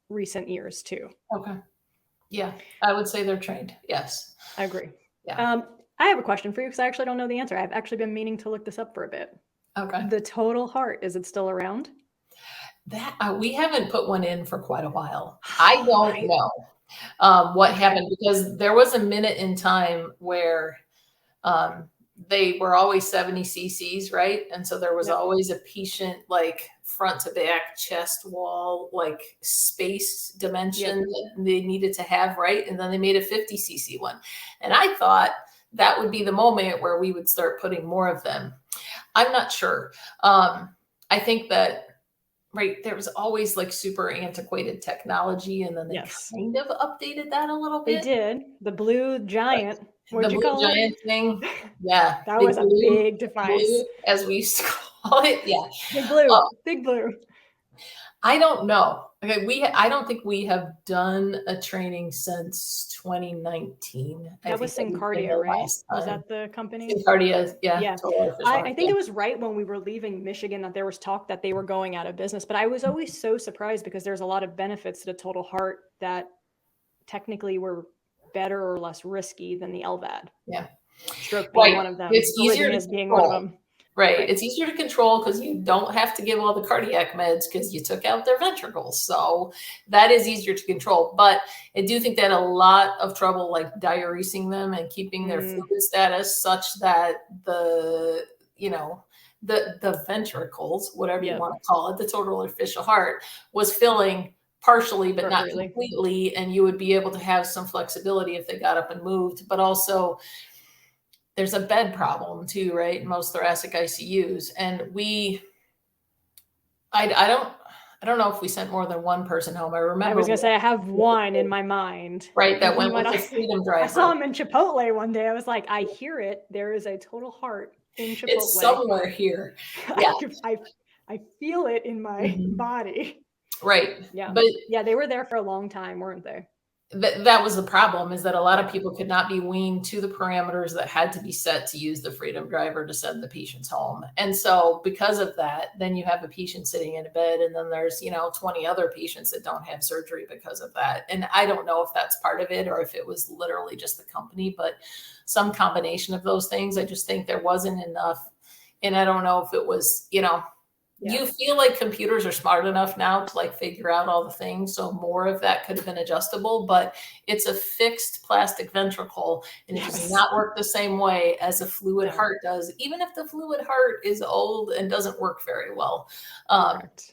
Speaker 1: recent years too.
Speaker 3: Okay. Yeah. I would say they're trained. Yes.
Speaker 1: I agree.
Speaker 3: Yeah.
Speaker 1: I have a question for you, because I actually don't know the answer. I've actually been meaning to look this up for a bit.
Speaker 3: Okay.
Speaker 1: The total heart, is it still around?
Speaker 3: That we haven't put one in for quite a while. I don't know what happened, because there was a minute in time where they were always 70 cc's, right? And so there was always a patient, like front to back, chest wall, like space dimension that they needed to have, right? And then they made a 50 cc one. And I thought that would be the moment where we would start putting more of them. I'm not sure. I think that, there was always like super antiquated technology, and then they kind of updated that a little bit.
Speaker 1: They did. The blue giant. What'd you call
Speaker 3: it? Thing. Yeah.
Speaker 1: That was a big device.
Speaker 3: Blue, as we used to call it. Yeah.
Speaker 1: Big blue. Big blue.
Speaker 3: I don't know. Okay, I don't think we have done a training since 2019.
Speaker 1: That was Cardio, right? Was that the company?
Speaker 3: Cardio, yeah.
Speaker 1: I think it was right when we were leaving Michigan that there was talk that they were going out of business. But I was always so surprised, because there's a lot of benefits to the total heart that technically were better or less risky than the LVAD.
Speaker 3: Yeah.
Speaker 1: Stroke being one of them.
Speaker 3: It's easier to
Speaker 1: being one of them.
Speaker 3: Right. It's easier to control because you don't have to give all the cardiac meds because you took out their ventricles. So that is easier to control. But I do think they had a lot of trouble like diuresing them and keeping their fluid status such that the ventricles, whatever you want to call it, the total artificial heart, was filling partially, but not completely. And you would be able to have some flexibility if they got up and moved. But also, there's a bed problem too, right? In most thoracic ICUs. And I don't know if we sent more than one person home. I remember.
Speaker 1: I was going to say, I have one in my mind.
Speaker 3: Right. That went with the Freedom Driver.
Speaker 1: I saw him in Chipotle one day. I was like, I hear it. There is a total heart in Chipotle.
Speaker 3: It's somewhere here. Yeah.
Speaker 1: I feel it in my body.
Speaker 3: Right.
Speaker 1: Yeah.
Speaker 3: But
Speaker 1: Yeah, they were there for a long time, weren't they?
Speaker 3: that was the problem, is that a lot of people could not be weaned to the parameters that had to be set to use the freedom driver to send the patients home. And so because of that, then you have a patient sitting in a bed, and then there's, 20 other patients that don't have surgery because of that. And I don't know if that's part of it or if it was literally just the company, but some combination of those things. I just think there wasn't enough. And I don't know if it was, you feel like computers are smart enough now to like figure out all the things. So more of that could have been adjustable, but it's a fixed plastic ventricle, and it does not work the same way as a fluid heart does, even if the fluid heart is old and doesn't work very well.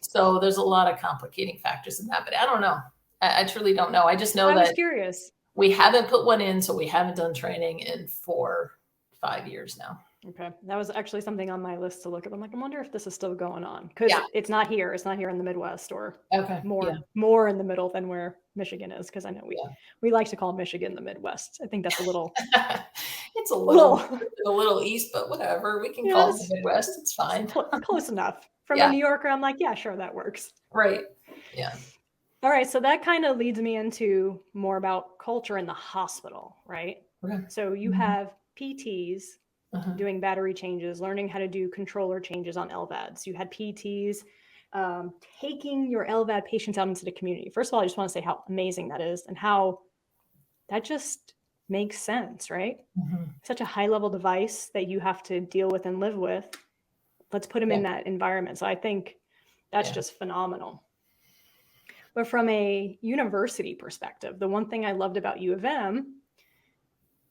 Speaker 3: So there's a lot of complicating factors in that, but I don't know. I truly don't know. I just know
Speaker 1: I was
Speaker 3: that
Speaker 1: curious.
Speaker 3: we haven't put one in, so we haven't done training in 4-5 years now.
Speaker 1: Okay. That was actually something on my list to look at. I'm like, I wonder if this is still going on, because it's not here. It's not here in the Midwest, or more in the middle than where Michigan is. Because I know we like to call Michigan the Midwest. I think that's a little.
Speaker 3: It's a little east, but whatever. We can call it the Midwest. It's fine.
Speaker 1: Close enough. From a New Yorker, I'm like, yeah, sure, that works.
Speaker 3: Right. Yeah.
Speaker 1: All right. So that kind of leads me into more about culture in the hospital, right?
Speaker 3: Okay.
Speaker 1: So you have PTs doing battery changes, learning how to do controller changes on LVADs. You had PTs taking your LVAD patients out into the community. First of all, I just want to say how amazing that is and how that just makes sense, right? Such a high-level device that you have to deal with and live with. Let's put them in that environment. So I think that's just phenomenal. But from a university perspective, the one thing I loved about U of M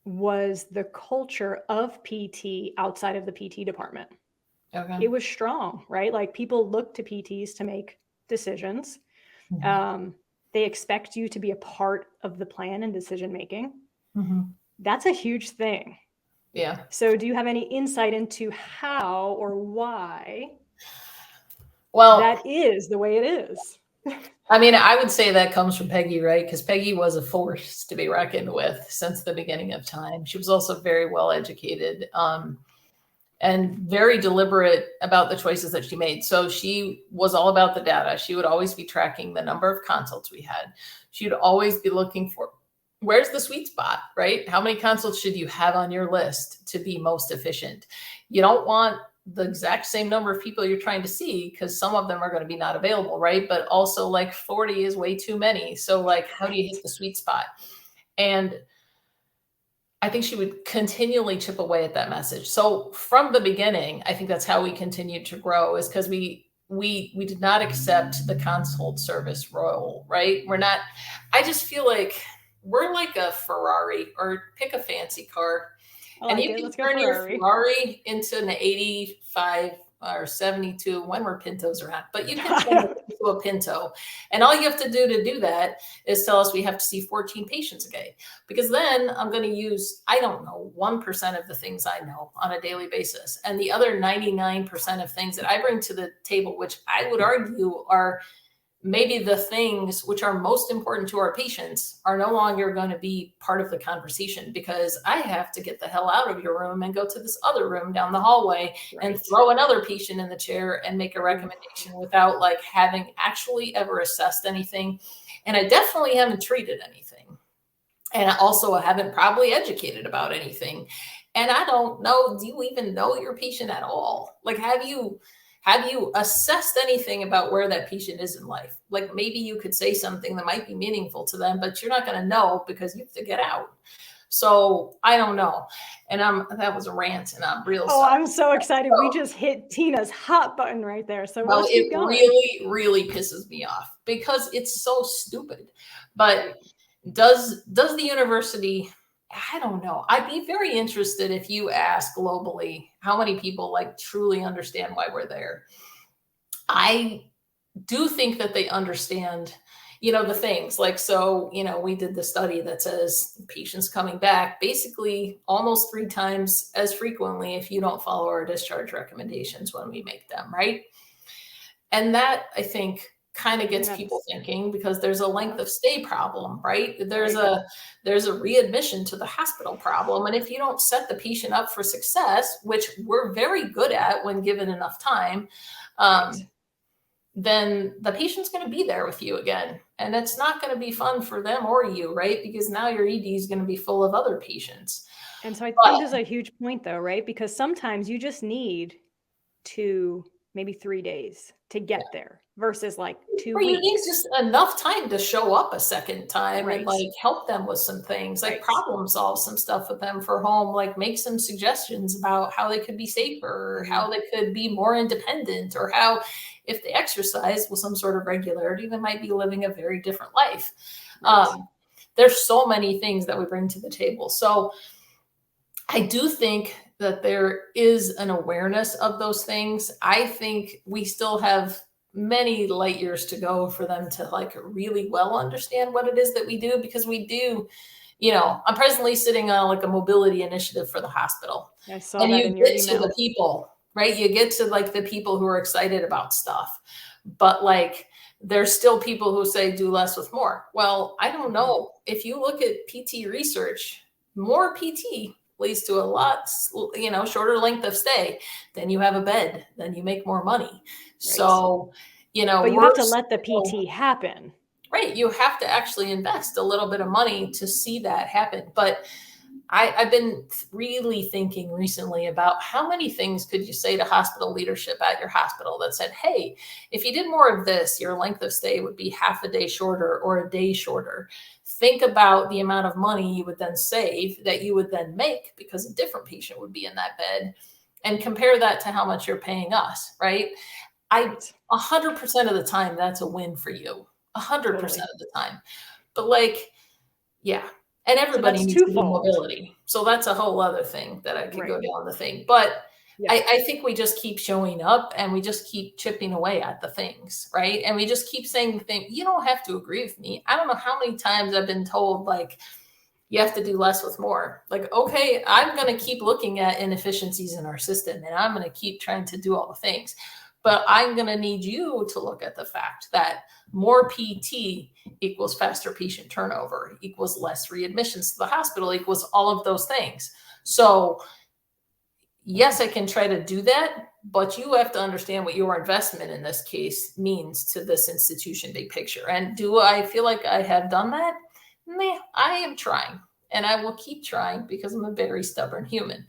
Speaker 1: was the culture of PT outside of the PT department. Okay. It was strong, right? Like people look to PTs to make decisions. They expect you to be a part of the plan and decision making. That's a huge thing. Yeah. So do you have any insight into how or why that is the way it is?
Speaker 3: I mean, I would say that comes from Peggy, right? Because Peggy was a force to be reckoned with since the beginning of time. She was also very well educated and very deliberate about the choices that she made. So she was all about the data. She would always be tracking the number of consults we had. She would always be looking for, where's the sweet spot, right? How many consults should you have on your list to be most efficient? You don't want the exact same number of people you're trying to see, because some of them are going to be not available, right? But also like 40 is way too many. So like, how do you hit the sweet spot? And I think she would continually chip away at that message. So from the beginning, I think that's how we continued to grow, is because we did not accept the consult service role, right? I just feel like we're like a Ferrari, or pick a fancy car. And you can turn your Ferrari into an 85 or 72 when we're Pintos around, but you can turn it into a Pinto. And all you have to do that is tell us we have to see 14 patients a day, because then I'm going to use, 1% of the things I know on a daily basis. And the other 99% of things that I bring to the table, which I would argue are maybe the things which are most important to our patients, are no longer going to be part of the conversation, because I have to get the hell out of your room and go to this other room down the hallway and throw another patient in the chair and make a recommendation without like having actually ever assessed anything. And I definitely haven't treated anything. And I also haven't probably educated about anything. And I don't know, do you even know your patient at all? Like, have you assessed anything about where that patient is in life? Like maybe you could say something that might be meaningful to them, but you're not going to know because you have to get out. So I don't know. And that was a rant, and I'm real sorry.
Speaker 1: I'm so excited. We just hit Tina's hot button right there. So let's keep going.
Speaker 3: Really, really pisses me off because it's so stupid. But does the university, I don't know. I'd be very interested if you ask globally how many people like truly understand why we're there. I do think that they understand, the things like, so, we did the study that says patients coming back basically almost 3 times as frequently if you don't follow our discharge recommendations when we make them, right? And that, I think, kind of gets people thinking, because there's a length of stay problem, right? There's a readmission to the hospital problem. And if you don't set the patient up for success, which we're very good at when given enough time, then the patient's going to be there with you again. And it's not going to be fun for them or you, right? Because now your ED is going to be full of other patients.
Speaker 1: And so I think this is a huge point though, right? Because sometimes you just need 2, maybe 3 days to get there versus like 2 weeks.
Speaker 3: You need just enough time to show up a second time and like help them with some things, like problem solve some stuff with them for home, like make some suggestions about how they could be safer, or how they could be more independent, or how if they exercise with some sort of regularity, they might be living a very different life. There's so many things that we bring to the table. So I do think that there is an awareness of those things. I think we still have many light years to go for them to like really well understand what it is that we do, because we do, I'm presently sitting on like a mobility initiative for the hospital.
Speaker 1: I saw that in your email.
Speaker 3: To the people, right? You get to like the people who are excited about stuff, but like there's still people who say do less with more. Well, I don't know. If you look at PT research, more PT leads to a lot, shorter length of stay. Then you have a bed, then you make more money. So,
Speaker 1: but you have to let the PT happen.
Speaker 3: Right. You have to actually invest a little bit of money to see that happen. But I've been really thinking recently about how many things could you say to hospital leadership at your hospital that said, hey, if you did more of this, your length of stay would be half a day shorter or a day shorter. Think about the amount of money you would then save that you would then make because a different patient would be in that bed, and compare that to how much you're paying us, right? 100% of the time, that's a win for you. 100% of the time. But like, and everybody needs to do mobility. So that's a whole other thing that I could go down the thing. But I think we just keep showing up and we just keep chipping away at the things, right? And we just keep saying the thing. You don't have to agree with me. I don't know how many times I've been told, like, you have to do less with more. Like, okay, I'm going to keep looking at inefficiencies in our system and I'm going to keep trying to do all the things. But I'm going to need you to look at the fact that more PT equals faster patient turnover, equals less readmissions to the hospital, equals all of those things. So yes, I can try to do that, but you have to understand what your investment in this case means to this institution, big picture. And do I feel like I have done that? I am trying, and I will keep trying because I'm a very stubborn human.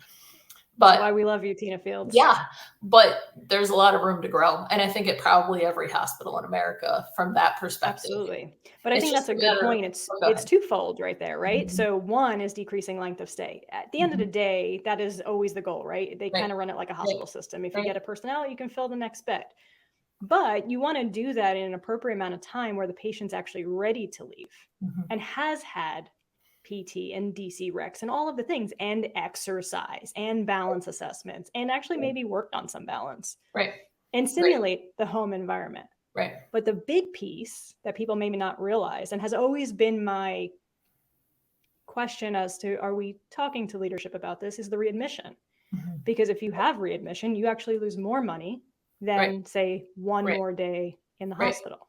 Speaker 3: But
Speaker 1: that's why we love you, Tina Fields.
Speaker 3: Yeah, but there's a lot of room to grow. And I think at probably every hospital in America from that perspective.
Speaker 1: Absolutely. But I think that's a good point. It's twofold right there, right? Mm-hmm. So one is decreasing length of stay. At the end of the day, that is always the goal, right? They kind of run it like a hospital system. If you get a personnel, you can fill the next bed. But you want to do that in an appropriate amount of time where the patient's actually ready to leave and has had PT and DC Rex and all of the things, and exercise and balance assessments, and actually maybe worked on some balance, and simulate the home environment. But the big piece that people maybe not realize, and has always been my question as to, are we talking to leadership about this, is the readmission. Because if you have readmission, you actually lose more money than say one more day in the hospital.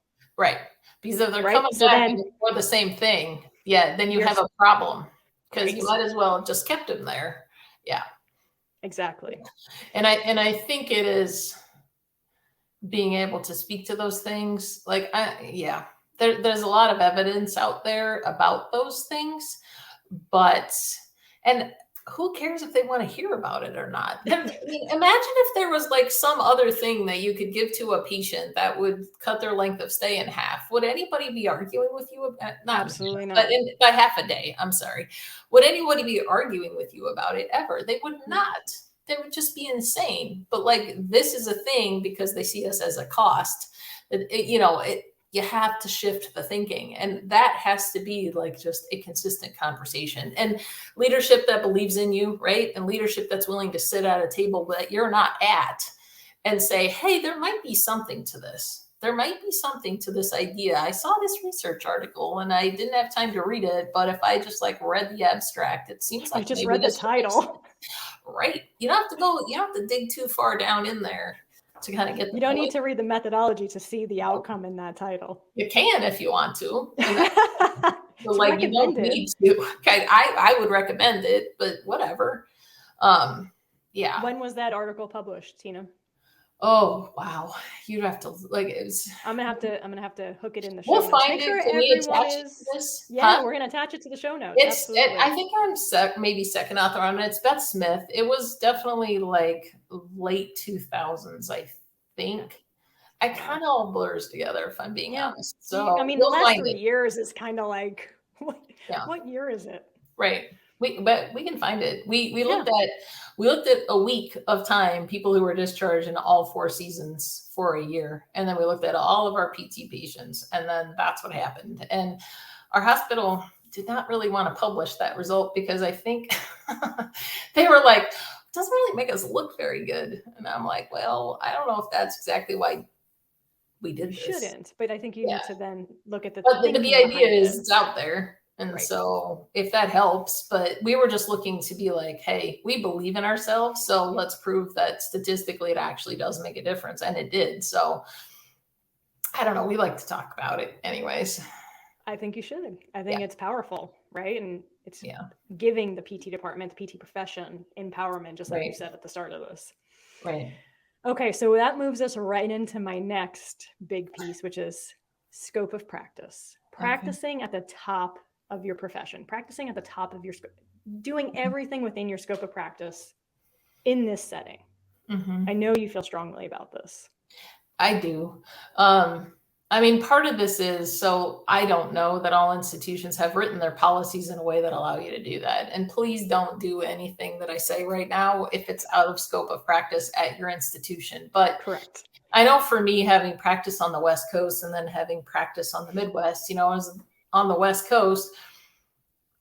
Speaker 3: Because if they're coming back for the same thing, then you have a problem, because you might as well have just kept him there.
Speaker 1: Exactly.
Speaker 3: And I think it is being able to speak to those things. Like, there's a lot of evidence out there about those things, and who cares if they want to hear about it or not? I mean, imagine if there was like some other thing that you could give to a patient that would cut their length of stay in half. Would anybody be arguing with you?
Speaker 1: Absolutely not.
Speaker 3: But by half a day, I'm sorry. Would anybody be arguing with you about it ever? They would not. They would just be insane. But like, this is a thing because they see us as a cost. You have to shift the thinking, and that has to be like just a consistent conversation, and leadership that believes in you, right? And leadership that's willing to sit at a table that you're not at and say, hey, there might be something to this. There might be something to this idea. I saw this research article and I didn't have time to read it, but if I just like read the abstract, it seems like
Speaker 1: I just read the title.
Speaker 3: Right. You don't have to dig too far down in there. to kind of get the
Speaker 1: You don't
Speaker 3: point.
Speaker 1: need to read the methodology to see the outcome in that title.
Speaker 3: You can if you want to.
Speaker 1: It's
Speaker 3: Like, you don't
Speaker 1: recommended.
Speaker 3: need to. Okay, I would recommend it, but whatever. Yeah.
Speaker 1: When was that article published, Tina?
Speaker 3: Oh wow, you'd have to like it was.
Speaker 1: I'm gonna have to hook it in the show
Speaker 3: We'll
Speaker 1: notes.
Speaker 3: find
Speaker 1: Make
Speaker 3: it.
Speaker 1: sure
Speaker 3: Can we
Speaker 1: everyone
Speaker 3: attach it
Speaker 1: is.
Speaker 3: to this?
Speaker 1: Yeah,
Speaker 3: Huh?
Speaker 1: we're gonna attach it to the show notes. Absolutely.
Speaker 3: I think I'm maybe second author on it. It's Beth Smith. It was definitely like late 2000s, I think. I kind of all blurs together, if I'm being honest. So
Speaker 1: I mean,
Speaker 3: we'll
Speaker 1: the last
Speaker 3: find
Speaker 1: 3
Speaker 3: it.
Speaker 1: years is kind of like,
Speaker 3: Yeah.
Speaker 1: what year is it?
Speaker 3: Right. But we can find it. We looked at a week of time, people who were discharged in all 4 seasons for a year. And then we looked at all of our PT patients, and then that's what happened. And our hospital did not really want to publish that result because I think they were like, it doesn't really make us look very good. And I'm like, well, I don't know if that's exactly why we did this.
Speaker 1: Shouldn't, but I think you need to then look at the
Speaker 3: But the idea is
Speaker 1: it.
Speaker 3: It's out there. And so if that helps, but we were just looking to be like, hey, we believe in ourselves. So let's prove that statistically it actually does make a difference. And it did. So I don't know. We like to talk about it anyways.
Speaker 1: I think you should. I think it's powerful, right? And it's giving the PT department, the PT profession empowerment, just like you said at the start of this.
Speaker 3: Right.
Speaker 1: Okay, so that moves us right into my next big piece, which is scope of practice. Practicing at the top of your profession, practicing at the top of your scope, doing everything within your scope of practice in this setting. I know you feel strongly about this.
Speaker 3: I do. I mean, part of this is, so I don't know that all institutions have written their policies in a way that allow you to do that. And please don't do anything that I say right now if it's out of scope of practice at your institution. But
Speaker 1: correct.
Speaker 3: I know for me, having practice on the West Coast and then having practice on the Midwest, I was on the West Coast,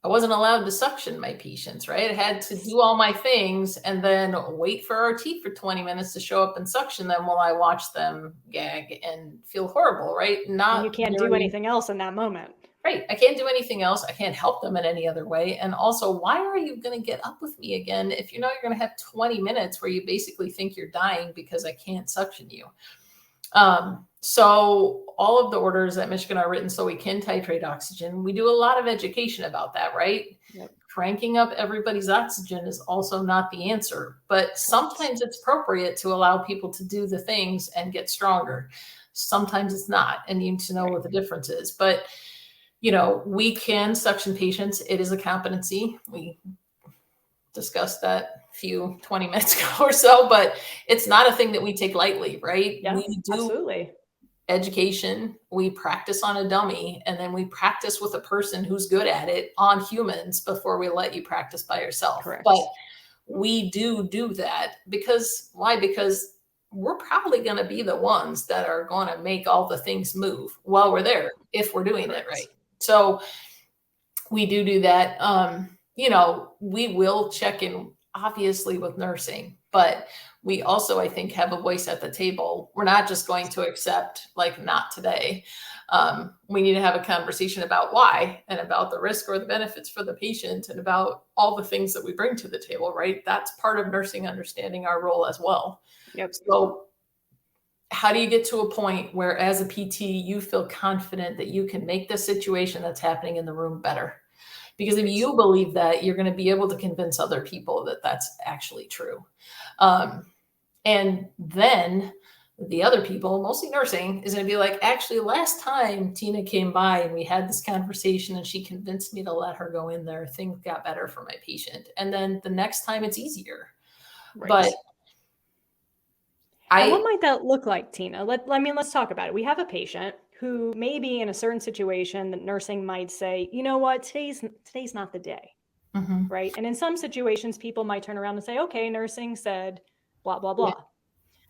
Speaker 3: I wasn't allowed to suction my patients, right? I had to do all my things and then wait for RT for 20 minutes to show up and suction them while I watch them gag and feel horrible, right?
Speaker 1: And you can't do anything else in that moment.
Speaker 3: Right. I can't do anything else. I can't help them in any other way. And also, why are you going to get up with me again if you know you're going to have 20 minutes where you basically think you're dying because I can't suction you? So all of the orders at Michigan are written so we can titrate oxygen. We do a lot of education about that, right?
Speaker 1: Yep.
Speaker 3: Cranking up everybody's oxygen is also not the answer, but sometimes it's appropriate to allow people to do the things and get stronger. Sometimes it's not, and you need to know what the difference is. But, we can suction patients. It is a competency. We discussed that 20 minutes ago or so, but it's not a thing that we take lightly, right?
Speaker 1: Yeah,
Speaker 3: we do
Speaker 1: absolutely.
Speaker 3: Education, we practice on a dummy, and then we practice with a person who's good at it on humans before we let you practice by yourself.
Speaker 1: Correct.
Speaker 3: But we do that because why? Because we're probably going to be the ones that are going to make all the things move while we're there if we're doing it right. So we do that. We will check in obviously with nursing, but we also, I think, have a voice at the table. We're not just going to accept not today. We need to have a conversation about why and about the risk or the benefits for the patient and about all the things that we bring to the table, right? That's part of nursing understanding our role as well.
Speaker 1: Yep.
Speaker 3: So how do you get to a point where as a PT, you feel confident that you can make the situation that's happening in the room better? Because if you believe that, you're going to be able to convince other people that that's actually true. And then the other people, mostly nursing, is going to be like, actually, last time Tina came by and we had this conversation and she convinced me to let her go in there, things got better for my patient. And then the next time it's easier.
Speaker 1: Right.
Speaker 3: But
Speaker 1: what might that look like, Tina? Let's talk about it. We have a patient who may be in a certain situation that nursing might say, you know what, today's not the day, right? And in some situations, people might turn around and say, okay, nursing said blah, blah, blah.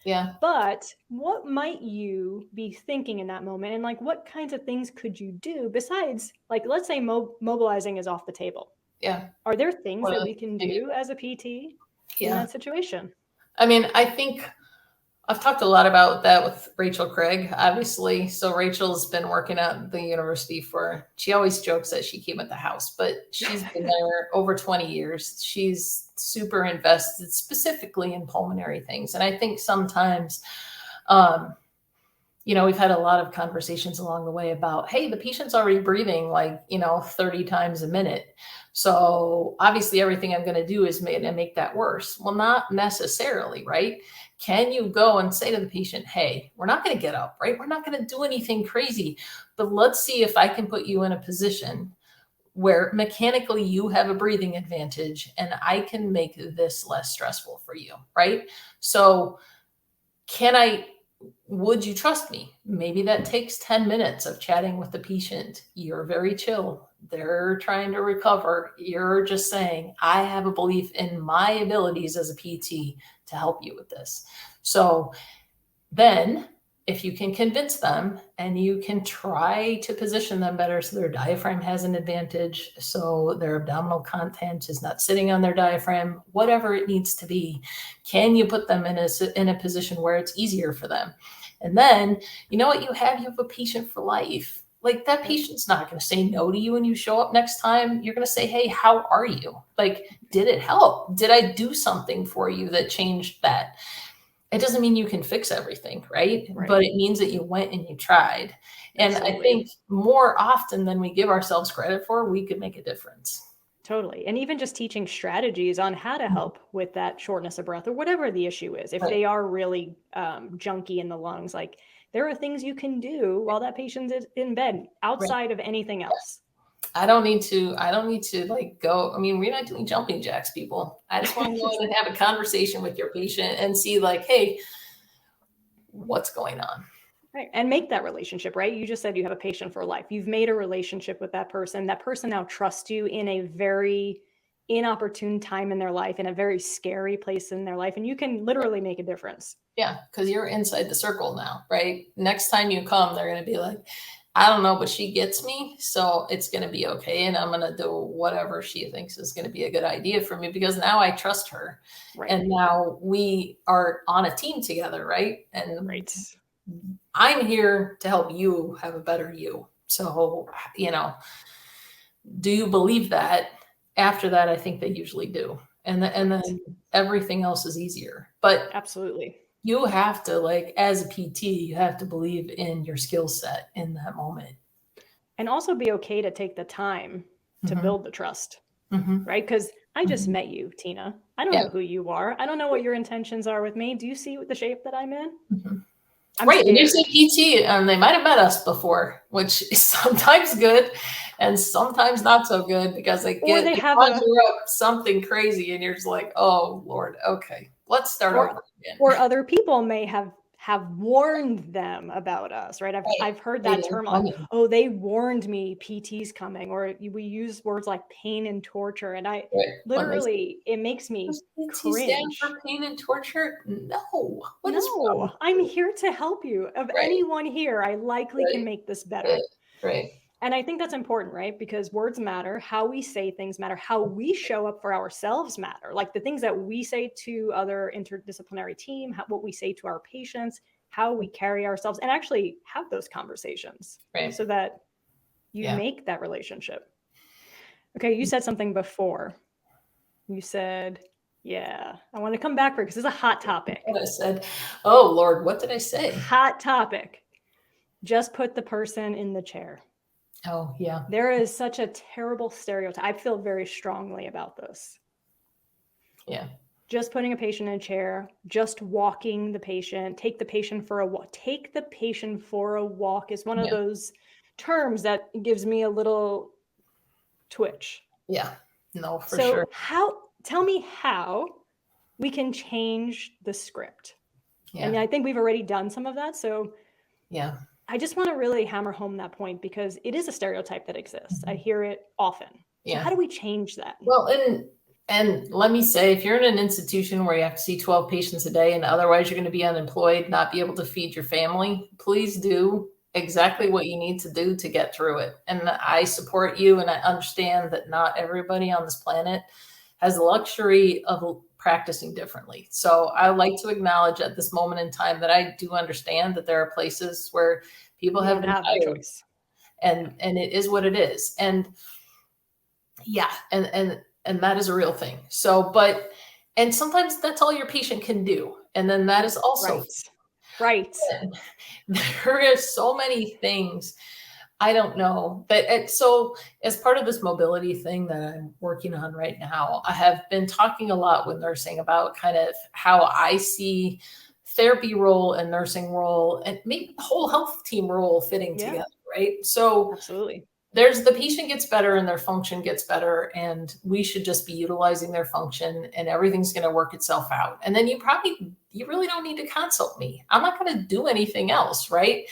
Speaker 3: Yeah.
Speaker 1: But what might you be thinking in that moment? And what kinds of things could you do besides, let's say mobilizing is off the table.
Speaker 3: Yeah.
Speaker 1: Are there things that we can do as a PT in that situation?
Speaker 3: I mean, I think I've talked a lot about that with Rachel Craig, obviously. So Rachel's been working at the university she always jokes that she came at the house, but she's been there over 20 years. She's super invested specifically in pulmonary things. And I think sometimes We've had a lot of conversations along the way about, hey, the patient's already breathing 30 times a minute. So obviously everything I'm going to do is make that worse. Well, not necessarily, right? Can you go and say to the patient, hey, we're not going to get up, right? We're not going to do anything crazy, but let's see if I can put you in a position where mechanically you have a breathing advantage and I can make this less stressful for you, right? So would you trust me? Maybe that takes 10 minutes of chatting with the patient. You're very chill. They're trying to recover. You're just saying, I have a belief in my abilities as a PT to help you with this. So then if you can convince them and you can try to position them better so their diaphragm has an advantage, so their abdominal content is not sitting on their diaphragm, whatever it needs to be, can you put them in a position where it's easier for them? And then, you know what you have? You have a patient for life. Like, that patient's not going to say no to you when you show up next time. You're going to say, hey, how are you? Like, did it help? Did I do something for you that changed that? It doesn't mean you can fix everything, right? But it means that you went and you tried. And I think more often than we give ourselves credit for, we could make a difference.
Speaker 1: Totally. And even just teaching strategies on how to help with that shortness of breath or whatever the issue is. If they are really junky in the lungs, like, there are things you can do while that patient is in bed outside of anything else.
Speaker 3: I don't need to go. I mean, we're not doing jumping jacks, people. I just want to go in and have a conversation with your patient and see, like, hey, what's going on?
Speaker 1: Right. And make that relationship, right? You just said you have a patient for life. You've made a relationship with that person. That person now trusts you in a very inopportune time in their life, in a very scary place in their life. And you can literally make a difference.
Speaker 3: Yeah, because you're inside the circle now, right? Next time you come, they're going to be like, I don't know, but she gets me, so it's going to be okay. And I'm going to do whatever she thinks is going to be a good idea for me, because now I trust her. Right. And now we are on a team together, right? And I'm here to help you have a better you. So, do you believe that? After that, I think they usually do. And then everything else is easier. But
Speaker 1: absolutely,
Speaker 3: you have to, like, as a PT, you have to believe in your skill set in that moment.
Speaker 1: And also be okay to take the time to build the trust, right? Because I just met you, Tina. I don't know who you are. I don't know what your intentions are with me. Do you see the shape that I'm in?
Speaker 3: Right. And you say PT, and they might have met us before, which is sometimes good and sometimes not so good, because they conjure up something crazy and you're just like, oh, Lord, okay, let's start over again.
Speaker 1: Or other people may have warned them about us, right? I've heard that term, oh, they warned me PT's coming, or we use words like pain and torture. And I literally, it makes me cringe.
Speaker 3: Stand for pain and torture? No.
Speaker 1: No, I'm here to help you. Of anyone here, I likely can make this better.
Speaker 3: Right.
Speaker 1: And I think that's important, right? Because words matter. How we say things matter. How we show up for ourselves matter. Like, the things that we say to other interdisciplinary team, what we say to our patients, how we carry ourselves, and actually have those conversations so that you make that relationship. Okay, you said something before. You said, I want to come back for it because it's a hot topic.
Speaker 3: I said, oh, Lord, what did I say?
Speaker 1: Hot topic. Just put the person in the chair.
Speaker 3: Oh, yeah.
Speaker 1: There is such a terrible stereotype. I feel very strongly about this.
Speaker 3: Yeah.
Speaker 1: Just putting a patient in a chair, just walking the patient, take the patient for a walk. Take the patient for a walk is one of those terms that gives me a little twitch.
Speaker 3: Yeah. No, for sure.
Speaker 1: Tell me how we can change the script.
Speaker 3: Yeah.
Speaker 1: And I think we've already done some of that. So I just want to really hammer home that point, because it is a stereotype that exists. I hear it often. So how do we change that?
Speaker 3: Well, and let me say, if you're in an institution where you have to see 12 patients a day and otherwise you're going to be unemployed, not be able to feed your family, please do exactly what you need to do to get through it. And I support you, and I understand that not everybody on this planet has the luxury of practicing differently. So I like to acknowledge at this moment in time that I do understand that there are places where people have been hired, and it is what it is. And and that is a real thing. So, and sometimes that's all your patient can do. And then that is also,
Speaker 1: Right.
Speaker 3: There are so many things. I don't know. But so as part of this mobility thing that I'm working on right now, I have been talking a lot with nursing about kind of how I see therapy role and nursing role and maybe the whole health team role fitting together, right? So
Speaker 1: Absolutely.
Speaker 3: there's the patient gets better and their function gets better, and we should just be utilizing their function and everything's going to work itself out. And then you really don't need to consult me. I'm not going to do anything else, right?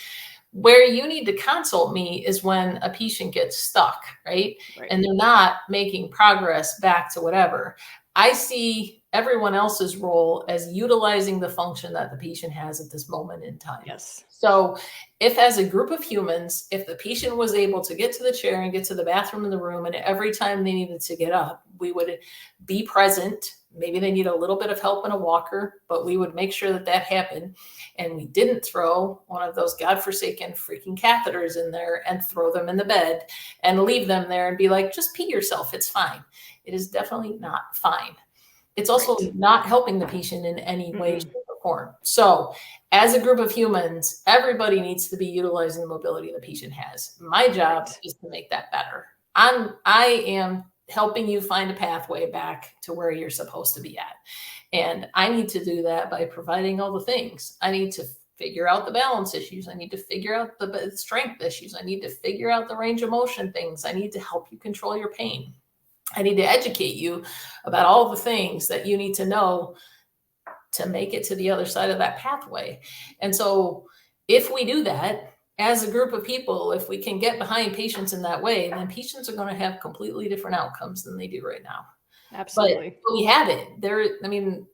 Speaker 3: Where you need to consult me is when a patient gets stuck, right? And they're not making progress back to whatever. I see everyone else's role as utilizing the function that the patient has at this moment in time.
Speaker 1: Yes.
Speaker 3: So if as a group of humans, if the patient was able to get to the chair and get to the bathroom in the room, and every time they needed to get up, we would be present. Maybe they need a little bit of help in a walker, but we would make sure that that happened. And we didn't throw one of those godforsaken freaking catheters in there and throw them in the bed and leave them there and be like, just pee yourself. It's fine. It is definitely not fine. It's also not helping the patient in any way, shape, or form. So as a group of humans, everybody needs to be utilizing the mobility the patient has. My job is to make that better. I am helping you find a pathway back to where you're supposed to be at. And I need to do that by providing all the things. I need to figure out the balance issues. I need to figure out the strength issues. I need to figure out the range of motion things. I need to help you control your pain. I need to educate you about all the things that you need to know to make it to the other side of that pathway. And so if we do that as a group of people, if we can get behind patients in that way, then patients are going to have completely different outcomes than they do right now.
Speaker 1: Absolutely.
Speaker 3: But we have it there. I mean,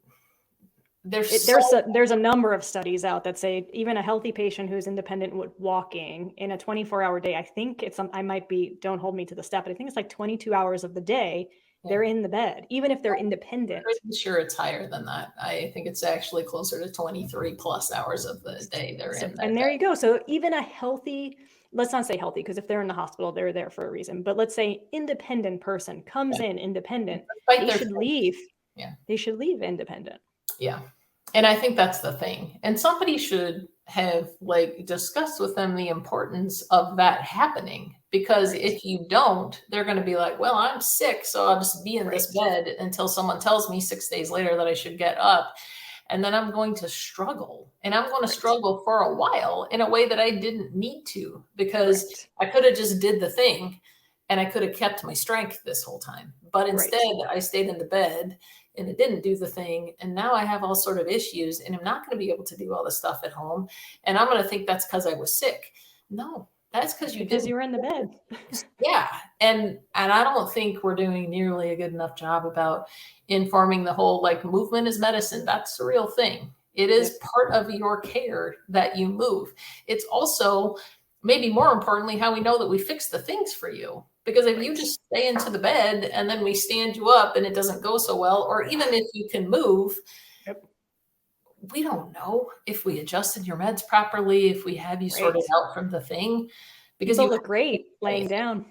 Speaker 1: there's a number of studies out that say even a healthy patient who's independent with walking in a 24-hour day, I think I might be, don't hold me to the step, but I think it's like 22 hours of the day, they're in the bed, even if they're independent.
Speaker 3: I'm pretty sure it's higher than that. I think it's actually closer to 23 plus hours of the day they're in that
Speaker 1: And there
Speaker 3: bed.
Speaker 1: you go. So even a healthy, let's not say healthy, because if they're in the hospital, they're there for a reason. But let's say independent person comes in independent, they should leave.
Speaker 3: Yeah.
Speaker 1: They should leave independent.
Speaker 3: Yeah. And I think that's the thing. And somebody should have like discussed with them the importance of that happening, because if you don't, they're going to be like, well, I'm sick, so I'll just be in this bed until someone tells me 6 days later that I should get up. And then I'm going to struggle, and I'm going to struggle for a while in a way that I didn't need to, because I could have just did the thing and I could have kept my strength this whole time. But instead I stayed in the bed and it didn't do the thing. And now I have all sort of issues, and I'm not going to be able to do all the stuff at home. And I'm going to think that's because I was sick. No, that's because
Speaker 1: you were in the bed.
Speaker 3: Yeah. And I don't think we're doing nearly a good enough job about informing the whole, like, movement is medicine. That's the real thing. It is part of your care that you move. It's also, maybe more importantly, how we know that we fix the things for you. Because if you just stay into the bed and then we stand you up and it doesn't go so well, or even if you can move, we don't know if we adjusted your meds properly, if we have you sorted out from the thing. Because you
Speaker 1: look great laying down.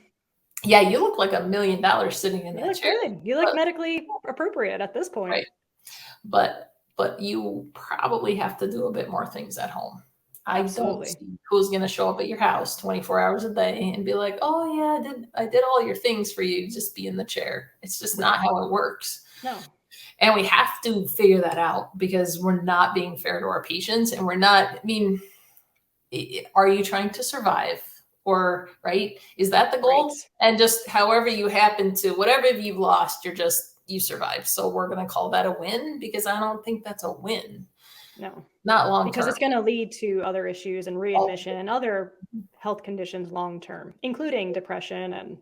Speaker 3: Yeah, you look like $1 million sitting in that chair.
Speaker 1: Good. You look medically appropriate at this point.
Speaker 3: Right. But you probably have to do a bit more things at home. I don't see who's going to show up at your house 24 hours a day and be like, oh yeah, I did all your things for you. Just be in the chair. It's just not how it works.
Speaker 1: No.
Speaker 3: And we have to figure that out, because we're not being fair to our patients, and we're not, I mean, are you trying to survive? Or, is that the goal? And just however you happen to, whatever you've lost, you survived. So we're going to call that a win, because I don't think that's a win.
Speaker 1: No,
Speaker 3: not long term.
Speaker 1: Because it's going to lead to other issues and readmission and other health conditions long term, including depression and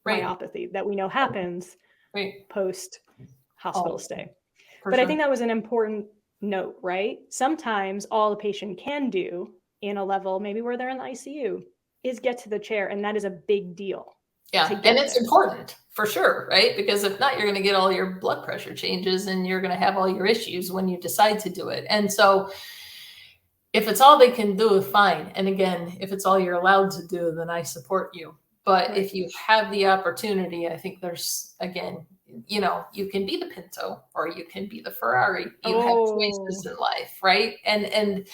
Speaker 1: myopathy that we know happens post hospital stay. But I think that was an important note, right? Sometimes all a patient can do in a level, maybe where they're in the ICU, is get to the chair. And that is a big deal.
Speaker 3: Yeah. And it's important for sure, right? Because if not, you're going to get all your blood pressure changes and you're going to have all your issues when you decide to do it. And so if it's all they can do, fine. And again, if it's all you're allowed to do, then I support you. But if you have the opportunity, I think there's, again, you can be the Pinto or you can be the Ferrari. You have choices in life, right? And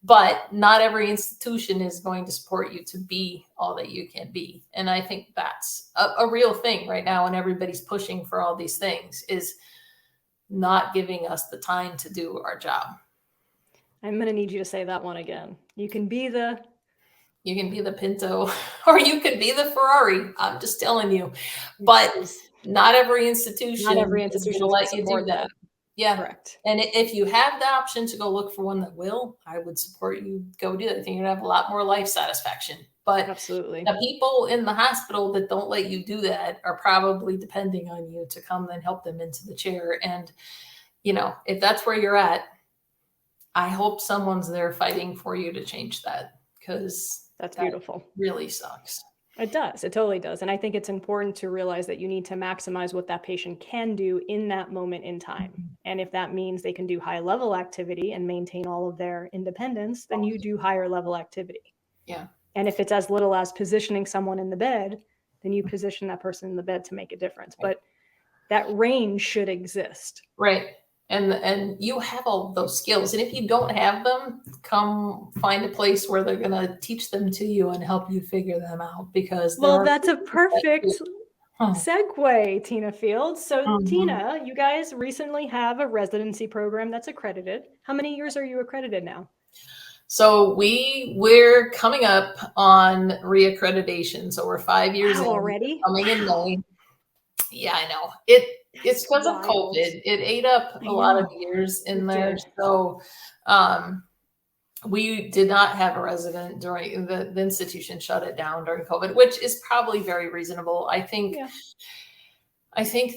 Speaker 3: but not every institution is going to support you to be all that you can be. And I think that's a real thing right now. And everybody's pushing for all these things, is not giving us the time to do our job.
Speaker 1: I'm going to need you to say that one again. You can be the
Speaker 3: Pinto, or you can be the Ferrari. I'm just telling you, but not every institution is going to let you do that. Yeah.
Speaker 1: Correct.
Speaker 3: And if you have the option to go look for one that will, I would support you go do that. I think you're gonna have a lot more life satisfaction. But
Speaker 1: absolutely,
Speaker 3: the people in the hospital that don't let you do that are probably depending on you to come and help them into the chair. And, you know, if that's where you're at, I hope someone's there fighting for you to change that, because
Speaker 1: that's beautiful.
Speaker 3: Really sucks.
Speaker 1: It does. It totally does. And I think it's important to realize that you need to maximize what that patient can do in that moment in time. Mm-hmm. And if that means they can do high level activity and maintain all of their independence, then you do higher level activity.
Speaker 3: Yeah.
Speaker 1: And if it's as little as positioning someone in the bed, then you position that person in the bed to make a difference. But that range should exist.
Speaker 3: Right. And you have all those skills. And if you don't have them, come find a place where they're going to teach them to you and help you figure them out. Because
Speaker 1: that's a perfect segue, Tina Fields. So Tina, you guys recently have a residency program that's accredited. How many years are you accredited now?
Speaker 3: So we're coming up on reaccreditation. So we're 5 years in
Speaker 1: already.
Speaker 3: Coming in May. Yeah, I know. It's because of COVID. It ate up a lot of years in there. So we did not have a resident during the institution shut it down during COVID, which is probably very reasonable. I think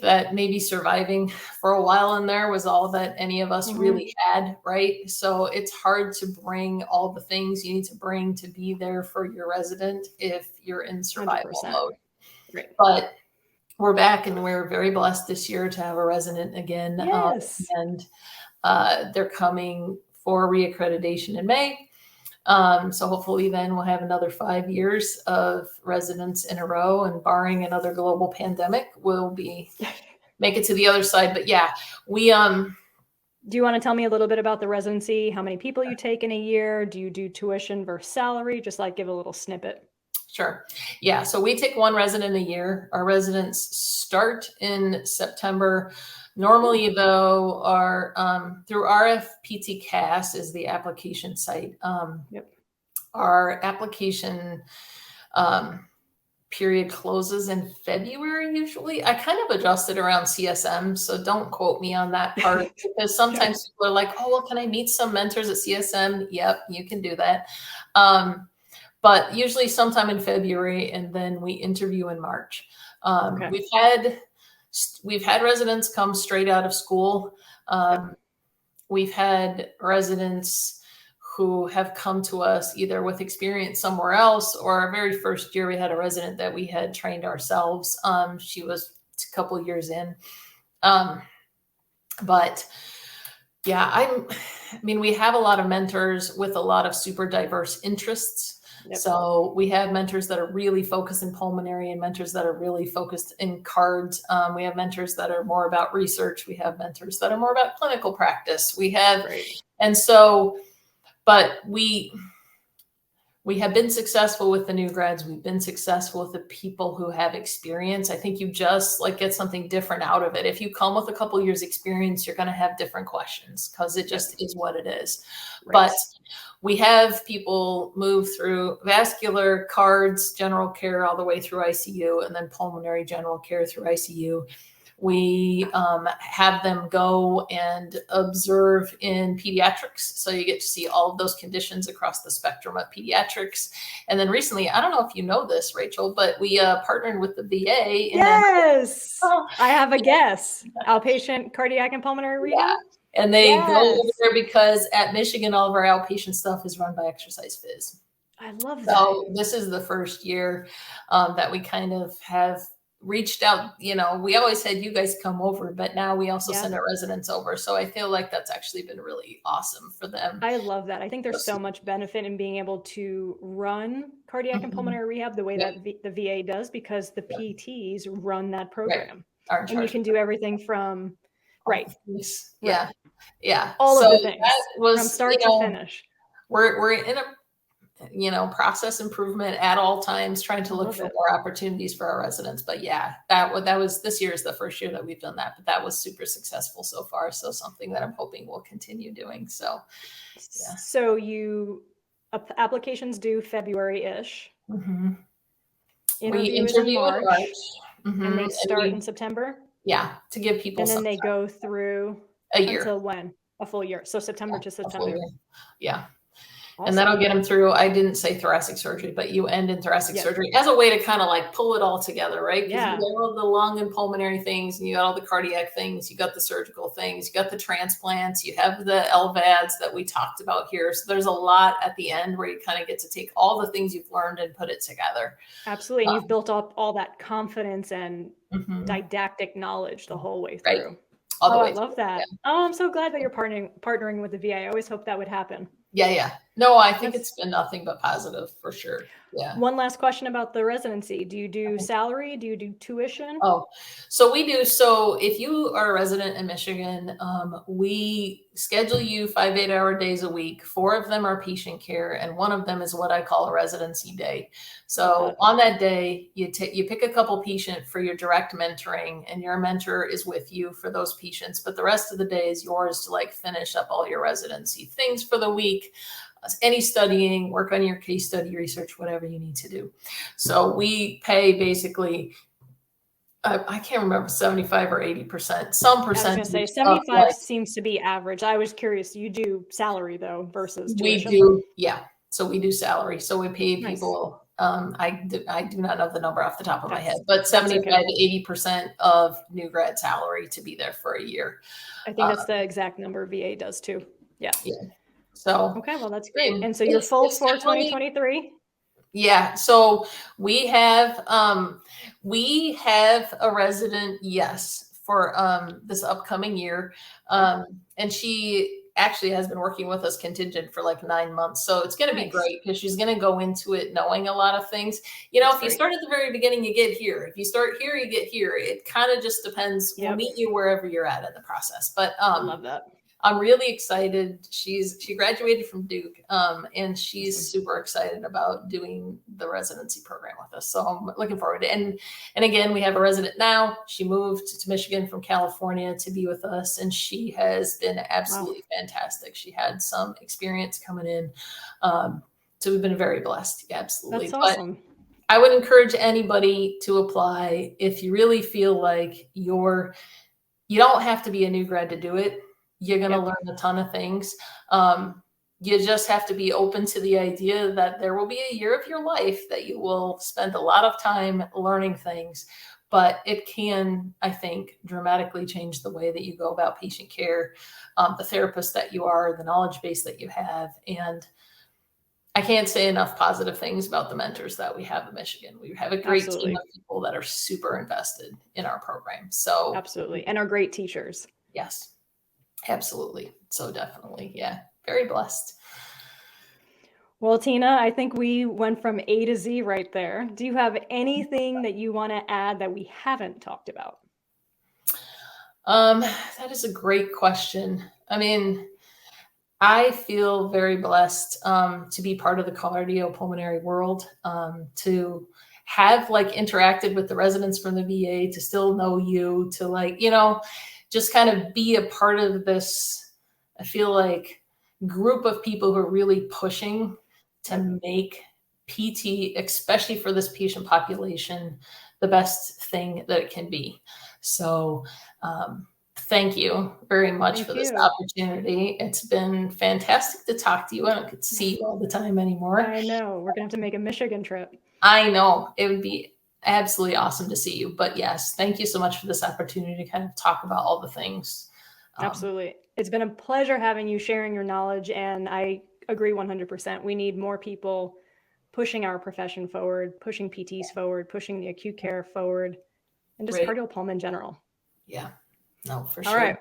Speaker 3: that maybe surviving for a while in there was all that any of us really had, right? So it's hard to bring all the things you need to bring to be there for your resident if you're in survival
Speaker 1: 100%.
Speaker 3: mode.
Speaker 1: Right.
Speaker 3: But we're back, and we're very blessed this year to have a resident again.
Speaker 1: Yes.
Speaker 3: And they're coming for reaccreditation in May. So hopefully then we'll have another 5 years of residents in a row, and barring another global pandemic, we'll make it to the other side. But yeah, we
Speaker 1: do you want to tell me a little bit about the residency? How many people you take in a year? Do you do tuition versus salary? Just like give a little snippet.
Speaker 3: Sure. Yeah. So we take one resident a year. Our residents start in September. Normally, though, our through RFPT CAS is the application site. Our application period closes in February usually. I kind of adjusted around CSM, so don't quote me on that part, because sometimes people are like, "Oh, well, can I meet some mentors at CSM?" Yep, you can do that. But usually sometime in February, and then we interview in March. We've had residents come straight out of school. We've had residents who have come to us either with experience somewhere else, or our very first year we had a resident that we had trained ourselves. She was a couple of years in. But yeah, we have a lot of mentors with a lot of super diverse interests. Yep. So we have mentors that are really focused in pulmonary, and mentors that are really focused in cards. We have mentors that are more about research. We have mentors that are more about clinical practice. And so, but we have been successful with the new grads. We've been successful with the people who have experience. I think you just get something different out of it. If you come with a couple years experience, you're going to have different questions, because it just is what it is. Right. But we have people move through vascular, cards, general care, all the way through ICU, and then pulmonary general care through ICU. We have them go and observe in pediatrics. So you get to see all of those conditions across the spectrum of pediatrics. And then recently, I don't know if you know this, Rachel, but we partnered with the VA.
Speaker 1: Yes, I have a guess. Outpatient cardiac and pulmonary rehab.
Speaker 3: Yeah. And they go over there because at Michigan, all of our outpatient stuff is run by Exercise Phys.
Speaker 1: I love that.
Speaker 3: So this is the first year that we kind of have reached out. We always had you guys come over, but now we also send our residents over. So I feel like that's actually been really awesome for them.
Speaker 1: I love that. I think there's so much benefit in being able to run cardiac and pulmonary rehab the way that the VA does, because the PTs run that program.
Speaker 3: Right.
Speaker 1: And you can do everything from
Speaker 3: Yeah.
Speaker 1: all of the things
Speaker 3: was,
Speaker 1: from start to finish.
Speaker 3: we're in a process improvement at all times, trying to look for more opportunities for our residents. But yeah, that was this year is the first year that we've done that, but that was super successful so far. So something that I'm hoping we'll continue doing. So, yeah.
Speaker 1: So applications due February-ish.
Speaker 3: Mm-hmm.
Speaker 1: Interview is in March.
Speaker 3: Mm-hmm.
Speaker 1: And they start in September.
Speaker 3: Yeah, to give people.
Speaker 1: And then they go through
Speaker 3: a year.
Speaker 1: Until when? A full year. So September to September.
Speaker 3: Yeah.
Speaker 1: Awesome.
Speaker 3: And that'll get them through. I didn't say thoracic surgery, but you end in thoracic surgery as a way to kind of like pull it all together, right? Because you got all the lung and pulmonary things, and you got all the cardiac things, you got the surgical things, you got the transplants, you have the LVADs that we talked about here. So there's a lot at the end where you kind of get to take all the things you've learned and put it together.
Speaker 1: Absolutely. And you've built up all that confidence and didactic knowledge the whole way through.
Speaker 3: Right. All the way
Speaker 1: I love that. Yeah. Oh, I'm so glad that you're partnering with the VA. I always hoped that would happen.
Speaker 3: Yeah. No, I think it's been nothing but positive for sure. Yeah.
Speaker 1: One last question about the residency. Do you do salary? Do you do tuition?
Speaker 3: Oh, so we do. So if you are a resident in Michigan, we schedule you 5 8-hour days a week. 4 of them are patient care, and 1 of them is what I call a residency day. So on that day, you pick a couple patient for your direct mentoring, and your mentor is with you for those patients. But the rest of the day is yours to like finish up all your residency things for the week. Any studying, work on your case study, research, whatever you need to do. So we pay basically, I can't remember, 75 or 80%, some percentage.
Speaker 1: I was going to say 75 seems to be average. I was curious. You do salary though versus tuition?
Speaker 3: We do, yeah. So we do salary. So we pay people. I do not know the number off the top of my head, but 75 to 80% of new grad salary to be there for a year.
Speaker 1: I think that's the exact number VA does too. Yeah.
Speaker 3: So
Speaker 1: okay, well that's great. And so you're full for 2023.
Speaker 3: Yeah. So we have a resident, yes, for this upcoming year. And she actually has been working with us contingent for like 9 months. So it's going to be great because she's going to go into it knowing a lot of things. If you start at the very beginning, you get here. If you start here, you get here. It kind of just depends. We'll meet you wherever you're at in the process. But
Speaker 1: I love that.
Speaker 3: I'm really excited. She graduated from Duke, and she's super excited about doing the residency program with us. So I'm looking forward to it. And again, we have a resident now. She moved to Michigan from California to be with us, and she has been absolutely fantastic. She had some experience coming in. So we've been very blessed. Yeah, absolutely.
Speaker 1: That's awesome.
Speaker 3: But I would encourage anybody to apply if you really feel like you don't have to be a new grad to do it. You're going to learn a ton of things. You just have to be open to the idea that there will be a year of your life that you will spend a lot of time learning things, but it can, I think, dramatically change the way that you go about patient care, the therapist that you are, the knowledge base that you have. And I can't say enough positive things about the mentors that we have in Michigan. We have a great team of people that are super invested in our program. So
Speaker 1: absolutely. And are great teachers.
Speaker 3: Yes. Absolutely. So definitely. Yeah. Very blessed.
Speaker 1: Well, Tina, I think we went from A to Z right there. Do you have anything that you want to add that we haven't talked about?
Speaker 3: That is a great question. I mean, I feel very blessed to be part of the cardiopulmonary world, to have interacted with the residents from the VA, to still know you, to just kind of be a part of this, I feel like, group of people who are really pushing to make PT, especially for this patient population, the best thing that it can be. So thank you very much for this opportunity. It's been fantastic to talk to you. I don't get to see you all the time anymore.
Speaker 1: I know. We're going to have to make a Michigan trip.
Speaker 3: I know. It would be absolutely awesome to see you. But yes, thank you so much for this opportunity to kind of talk about all the things.
Speaker 1: Absolutely. It's been a pleasure having you, sharing your knowledge. And I agree 100%. We need more people pushing our profession forward, pushing PTs forward, pushing the acute care forward, and just cardiopulmonary in general.
Speaker 3: Yeah. No, for sure.
Speaker 1: All right.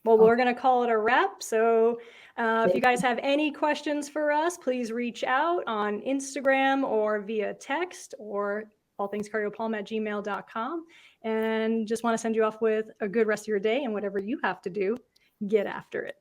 Speaker 1: Well, we're going to call it a wrap. So if you guys have any questions for us, please reach out on Instagram or via text or allthingscardiopulm@gmail.com. And just want to send you off with a good rest of your day, and whatever you have to do, get after it.